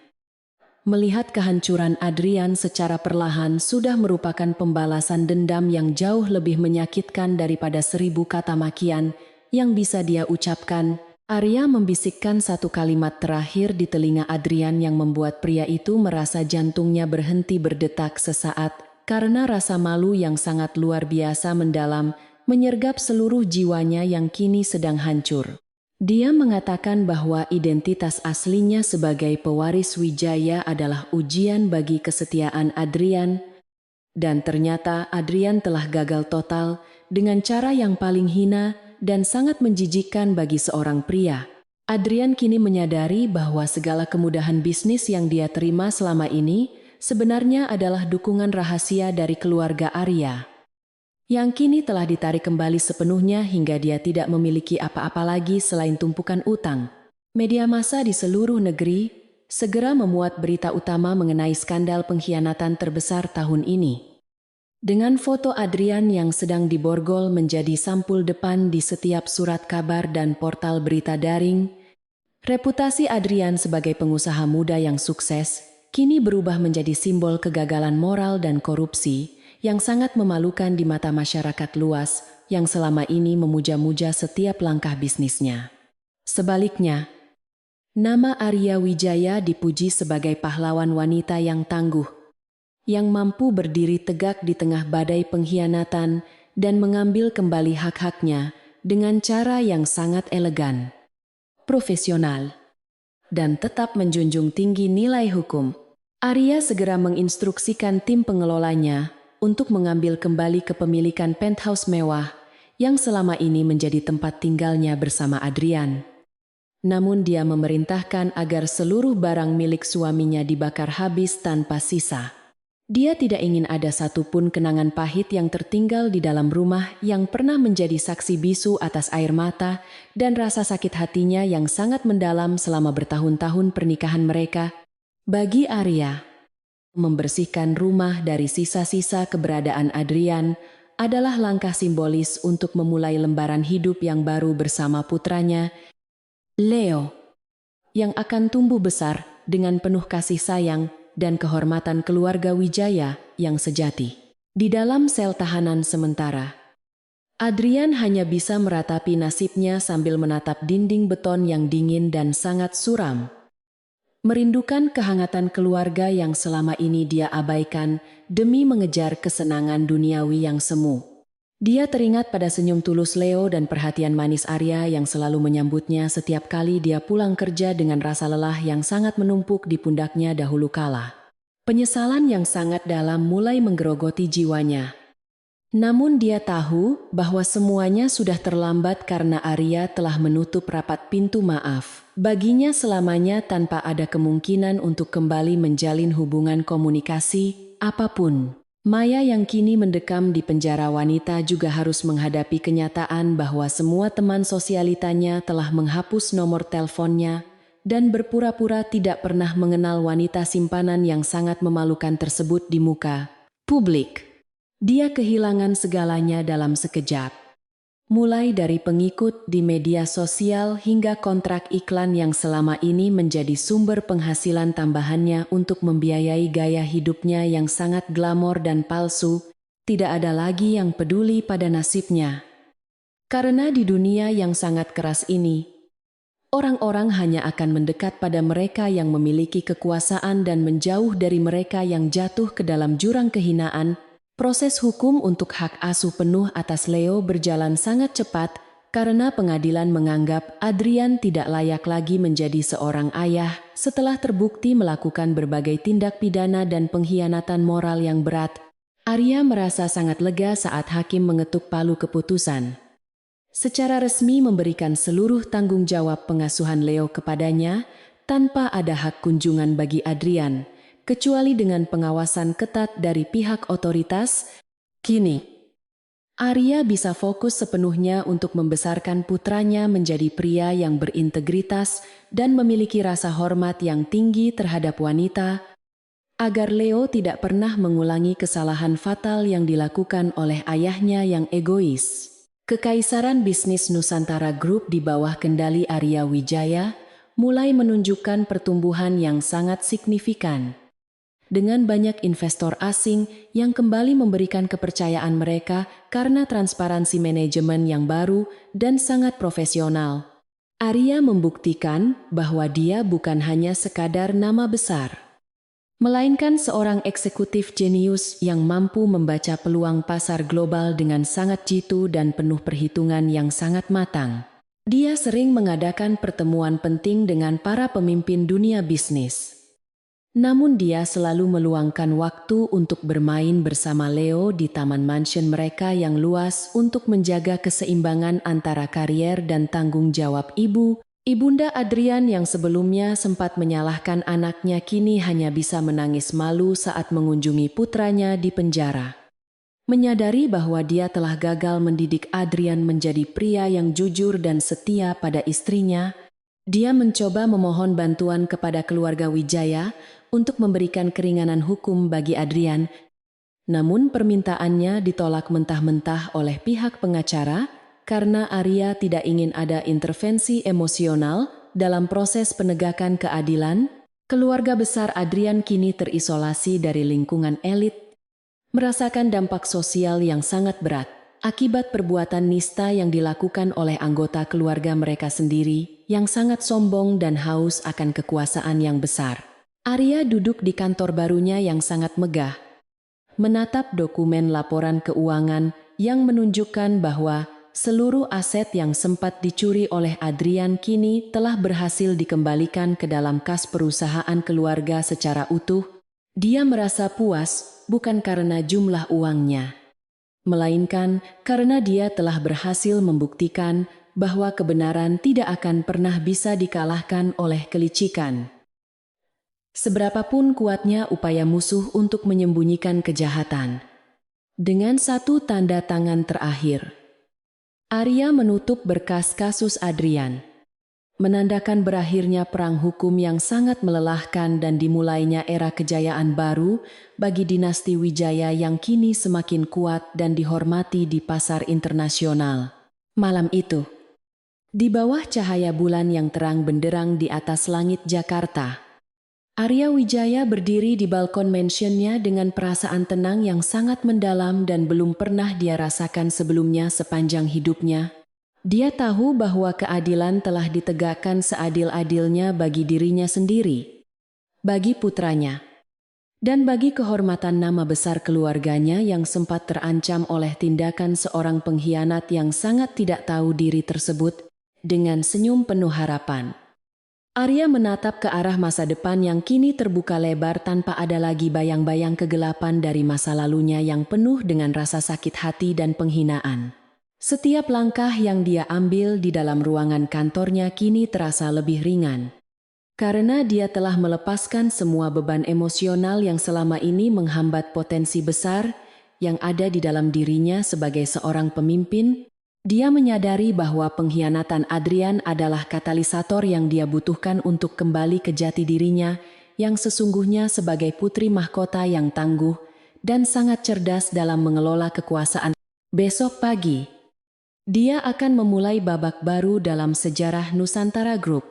[SPEAKER 1] melihat kehancuran Adrian secara perlahan sudah merupakan pembalasan dendam yang jauh lebih menyakitkan daripada 1000 kata makian yang bisa dia ucapkan. Arya membisikkan satu kalimat terakhir di telinga Adrian yang membuat pria itu merasa jantungnya berhenti berdetak sesaat karena rasa malu yang sangat luar biasa mendalam menyergap seluruh jiwanya yang kini sedang hancur. Dia mengatakan bahwa identitas aslinya sebagai pewaris Wijaya adalah ujian bagi kesetiaan Adrian, dan ternyata Adrian telah gagal total dengan cara yang paling hina dan sangat menjijikkan bagi seorang pria. Adrian kini menyadari bahwa segala kemudahan bisnis yang dia terima selama ini sebenarnya adalah dukungan rahasia dari keluarga Arya, yang kini telah ditarik kembali sepenuhnya hingga dia tidak memiliki apa-apa lagi selain tumpukan utang. Media massa di seluruh negeri segera memuat berita utama mengenai skandal pengkhianatan terbesar tahun ini, dengan foto Adrian yang sedang diborgol menjadi sampul depan di setiap surat kabar dan portal berita daring. Reputasi Adrian sebagai pengusaha muda yang sukses kini berubah menjadi simbol kegagalan moral dan korupsi yang sangat memalukan di mata masyarakat luas yang selama ini memuja-muja setiap langkah bisnisnya. Sebaliknya, nama Arya Wijaya dipuji sebagai pahlawan wanita yang tangguh, yang mampu berdiri tegak di tengah badai pengkhianatan dan mengambil kembali hak-haknya dengan cara yang sangat elegan, profesional, dan tetap menjunjung tinggi nilai hukum. Arya segera menginstruksikan tim pengelolanya untuk mengambil kembali kepemilikan penthouse mewah yang selama ini menjadi tempat tinggalnya bersama Adrian. Namun dia memerintahkan agar seluruh barang milik suaminya dibakar habis tanpa sisa. Dia tidak ingin ada satupun kenangan pahit yang tertinggal di dalam rumah yang pernah menjadi saksi bisu atas air mata dan rasa sakit hatinya yang sangat mendalam selama bertahun-tahun pernikahan mereka. Bagi Arya, membersihkan rumah dari sisa-sisa keberadaan Adrian adalah langkah simbolis untuk memulai lembaran hidup yang baru bersama putranya, Leo, yang akan tumbuh besar dengan penuh kasih sayang dan kehormatan keluarga Wijaya yang sejati. Di dalam sel tahanan sementara, Adrian hanya bisa meratapi nasibnya sambil menatap dinding beton yang dingin dan sangat suram, merindukan kehangatan keluarga yang selama ini dia abaikan demi mengejar kesenangan duniawi yang semu. Dia teringat pada senyum tulus Leo dan perhatian manis Arya yang selalu menyambutnya setiap kali dia pulang kerja dengan rasa lelah yang sangat menumpuk di pundaknya dahulu kala. Penyesalan yang sangat dalam mulai menggerogoti jiwanya. Namun dia tahu bahwa semuanya sudah terlambat karena Arya telah menutup rapat pintu maaf baginya selamanya tanpa ada kemungkinan untuk kembali menjalin hubungan komunikasi apapun. Maya yang kini mendekam di penjara wanita juga harus menghadapi kenyataan bahwa semua teman sosialitanya telah menghapus nomor teleponnya dan berpura-pura tidak pernah mengenal wanita simpanan yang sangat memalukan tersebut di muka publik. Dia kehilangan segalanya dalam sekejap. Mulai dari pengikut di media sosial hingga kontrak iklan yang selama ini menjadi sumber penghasilan tambahannya untuk membiayai gaya hidupnya yang sangat glamor dan palsu, tidak ada lagi yang peduli pada nasibnya. Karena di dunia yang sangat keras ini, orang-orang hanya akan mendekat pada mereka yang memiliki kekuasaan dan menjauh dari mereka yang jatuh ke dalam jurang kehinaan. Proses hukum untuk hak asuh penuh atas Leo berjalan sangat cepat karena pengadilan menganggap Adrian tidak layak lagi menjadi seorang ayah setelah terbukti melakukan berbagai tindak pidana dan pengkhianatan moral yang berat. Arya merasa sangat lega saat hakim mengetuk palu keputusan. Secara resmi memberikan seluruh tanggung jawab pengasuhan Leo kepadanya tanpa ada hak kunjungan bagi Adrian, kecuali dengan pengawasan ketat dari pihak otoritas. Kini, Arya bisa fokus sepenuhnya untuk membesarkan putranya menjadi pria yang berintegritas dan memiliki rasa hormat yang tinggi terhadap wanita, agar Leo tidak pernah mengulangi kesalahan fatal yang dilakukan oleh ayahnya yang egois. Kekaisaran Bisnis Nusantara Group di bawah kendali Arya Wijaya mulai menunjukkan pertumbuhan yang sangat signifikan. Dengan banyak investor asing yang kembali memberikan kepercayaan mereka karena transparansi manajemen yang baru dan sangat profesional. Arya membuktikan bahwa dia bukan hanya sekadar nama besar, melainkan seorang eksekutif jenius yang mampu membaca peluang pasar global dengan sangat jitu dan penuh perhitungan yang sangat matang. Dia sering mengadakan pertemuan penting dengan para pemimpin dunia bisnis. Namun dia selalu meluangkan waktu untuk bermain bersama Leo di taman mansion mereka yang luas untuk menjaga keseimbangan antara karier dan tanggung jawab ibu. Ibunda Adrian yang sebelumnya sempat menyalahkan anaknya kini hanya bisa menangis malu saat mengunjungi putranya di penjara. Menyadari bahwa dia telah gagal mendidik Adrian menjadi pria yang jujur dan setia pada istrinya, dia mencoba memohon bantuan kepada keluarga Wijaya untuk memberikan keringanan hukum bagi Adrian. Namun permintaannya ditolak mentah-mentah oleh pihak pengacara, karena Arya tidak ingin ada intervensi emosional dalam proses penegakan keadilan. Keluarga besar Adrian kini terisolasi dari lingkungan elit, merasakan dampak sosial yang sangat berat akibat perbuatan nista yang dilakukan oleh anggota keluarga mereka sendiri yang sangat sombong dan haus akan kekuasaan yang besar. Arya duduk di kantor barunya yang sangat megah, menatap dokumen laporan keuangan yang menunjukkan bahwa seluruh aset yang sempat dicuri oleh Adrian kini telah berhasil dikembalikan ke dalam kas perusahaan keluarga secara utuh. Dia merasa puas bukan karena jumlah uangnya, melainkan karena dia telah berhasil membuktikan bahwa kebenaran tidak akan pernah bisa dikalahkan oleh kelicikan. Seberapapun kuatnya upaya musuh untuk menyembunyikan kejahatan. Dengan satu tanda tangan terakhir, Arya menutup berkas kasus Adrian, menandakan berakhirnya perang hukum yang sangat melelahkan dan dimulainya era kejayaan baru bagi dinasti Wijaya yang kini semakin kuat dan dihormati di pasar internasional. Malam itu, di bawah cahaya bulan yang terang benderang di atas langit Jakarta, Arya Wijaya berdiri di balkon mansionnya dengan perasaan tenang yang sangat mendalam dan belum pernah dia rasakan sebelumnya sepanjang hidupnya. Dia tahu bahwa keadilan telah ditegakkan seadil-adilnya bagi dirinya sendiri, bagi putranya, dan bagi kehormatan nama besar keluarganya yang sempat terancam oleh tindakan seorang pengkhianat yang sangat tidak tahu diri tersebut. Dengan senyum penuh harapan, Arya menatap ke arah masa depan yang kini terbuka lebar tanpa ada lagi bayang-bayang kegelapan dari masa lalunya yang penuh dengan rasa sakit hati dan penghinaan. Setiap langkah yang dia ambil di dalam ruangan kantornya kini terasa lebih ringan, karena dia telah melepaskan semua beban emosional yang selama ini menghambat potensi besar yang ada di dalam dirinya sebagai seorang pemimpin. Dia menyadari bahwa pengkhianatan Adrian adalah katalisator yang dia butuhkan untuk kembali ke jati dirinya yang sesungguhnya sebagai putri mahkota yang tangguh dan sangat cerdas dalam mengelola kekuasaan. Besok pagi, Dia akan memulai babak baru dalam sejarah Nusantara Group,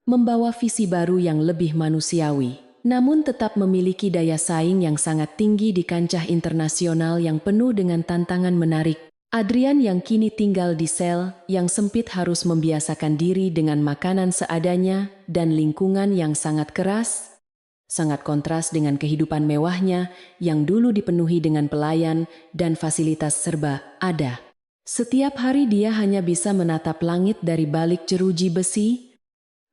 [SPEAKER 1] membawa visi baru yang lebih manusiawi, namun tetap memiliki daya saing yang sangat tinggi di kancah internasional yang penuh dengan tantangan menarik. Adrian yang kini tinggal di sel yang sempit harus membiasakan diri dengan makanan seadanya dan lingkungan yang sangat keras, sangat kontras dengan kehidupan mewahnya yang dulu dipenuhi dengan pelayan dan fasilitas serba ada. Setiap hari dia hanya bisa menatap langit dari balik jeruji besi,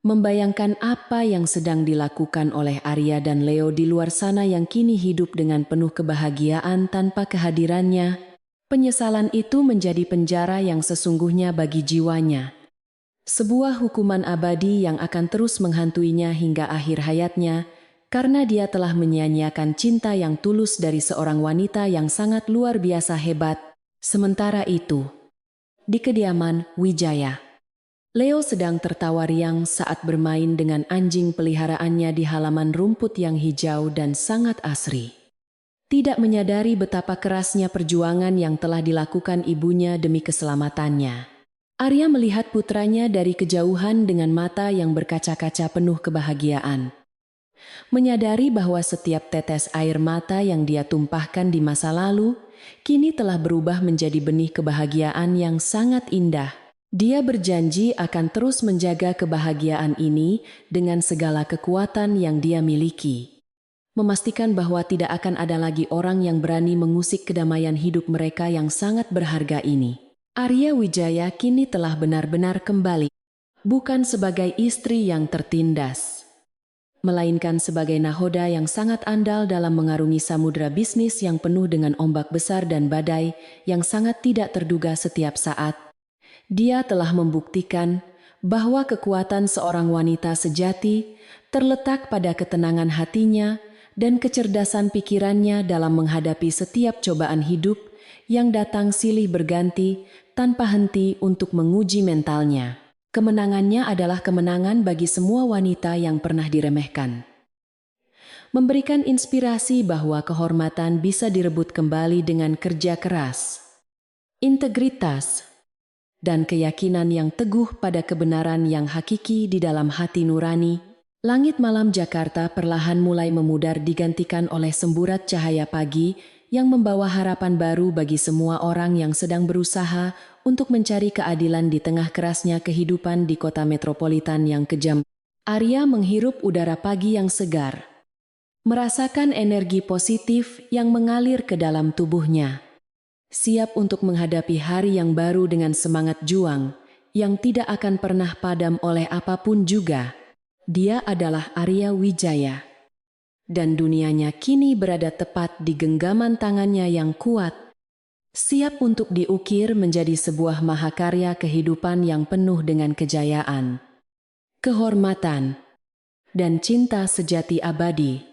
[SPEAKER 1] membayangkan apa yang sedang dilakukan oleh Arya dan Leo di luar sana yang kini hidup dengan penuh kebahagiaan tanpa kehadirannya. Penyesalan itu menjadi penjara yang sesungguhnya bagi jiwanya. Sebuah hukuman abadi yang akan terus menghantuinya hingga akhir hayatnya, karena dia telah menyia-nyiakan cinta yang tulus dari seorang wanita yang sangat luar biasa hebat. Sementara itu, di kediaman Wijaya, Leo sedang tertawa riang saat bermain dengan anjing peliharaannya di halaman rumput yang hijau dan sangat asri. Tidak menyadari betapa kerasnya perjuangan yang telah dilakukan ibunya demi keselamatannya. Arya melihat putranya dari kejauhan dengan mata yang berkaca-kaca penuh kebahagiaan. Menyadari bahwa setiap tetes air mata yang dia tumpahkan di masa lalu, kini telah berubah menjadi benih kebahagiaan yang sangat indah. Dia berjanji akan terus menjaga kebahagiaan ini dengan segala kekuatan yang dia miliki. Memastikan bahwa tidak akan ada lagi orang yang berani mengusik kedamaian hidup mereka yang sangat berharga ini. Arya Wijaya kini telah benar-benar kembali, bukan sebagai istri yang tertindas, melainkan sebagai nahoda yang sangat andal dalam mengarungi samudera bisnis yang penuh dengan ombak besar dan badai yang sangat tidak terduga setiap saat. Dia telah membuktikan bahwa kekuatan seorang wanita sejati terletak pada ketenangan hatinya dan kecerdasan pikirannya dalam menghadapi setiap cobaan hidup yang datang silih berganti tanpa henti untuk menguji mentalnya. Kemenangannya adalah kemenangan bagi semua wanita yang pernah diremehkan. Memberikan inspirasi bahwa kehormatan bisa direbut kembali dengan kerja keras, integritas, dan keyakinan yang teguh pada kebenaran yang hakiki di dalam hati nurani. Langit malam Jakarta perlahan mulai memudar digantikan oleh semburat cahaya pagi yang membawa harapan baru bagi semua orang yang sedang berusaha untuk mencari keadilan di tengah kerasnya kehidupan di kota metropolitan yang kejam. Arya menghirup udara pagi yang segar, merasakan energi positif yang mengalir ke dalam tubuhnya. Siap untuk menghadapi hari yang baru dengan semangat juang yang tidak akan pernah padam oleh apapun juga. Dia adalah Arya Wijaya, dan dunianya kini berada tepat di genggaman tangannya yang kuat, siap untuk diukir menjadi sebuah mahakarya kehidupan yang penuh dengan kejayaan, kehormatan, dan cinta sejati abadi.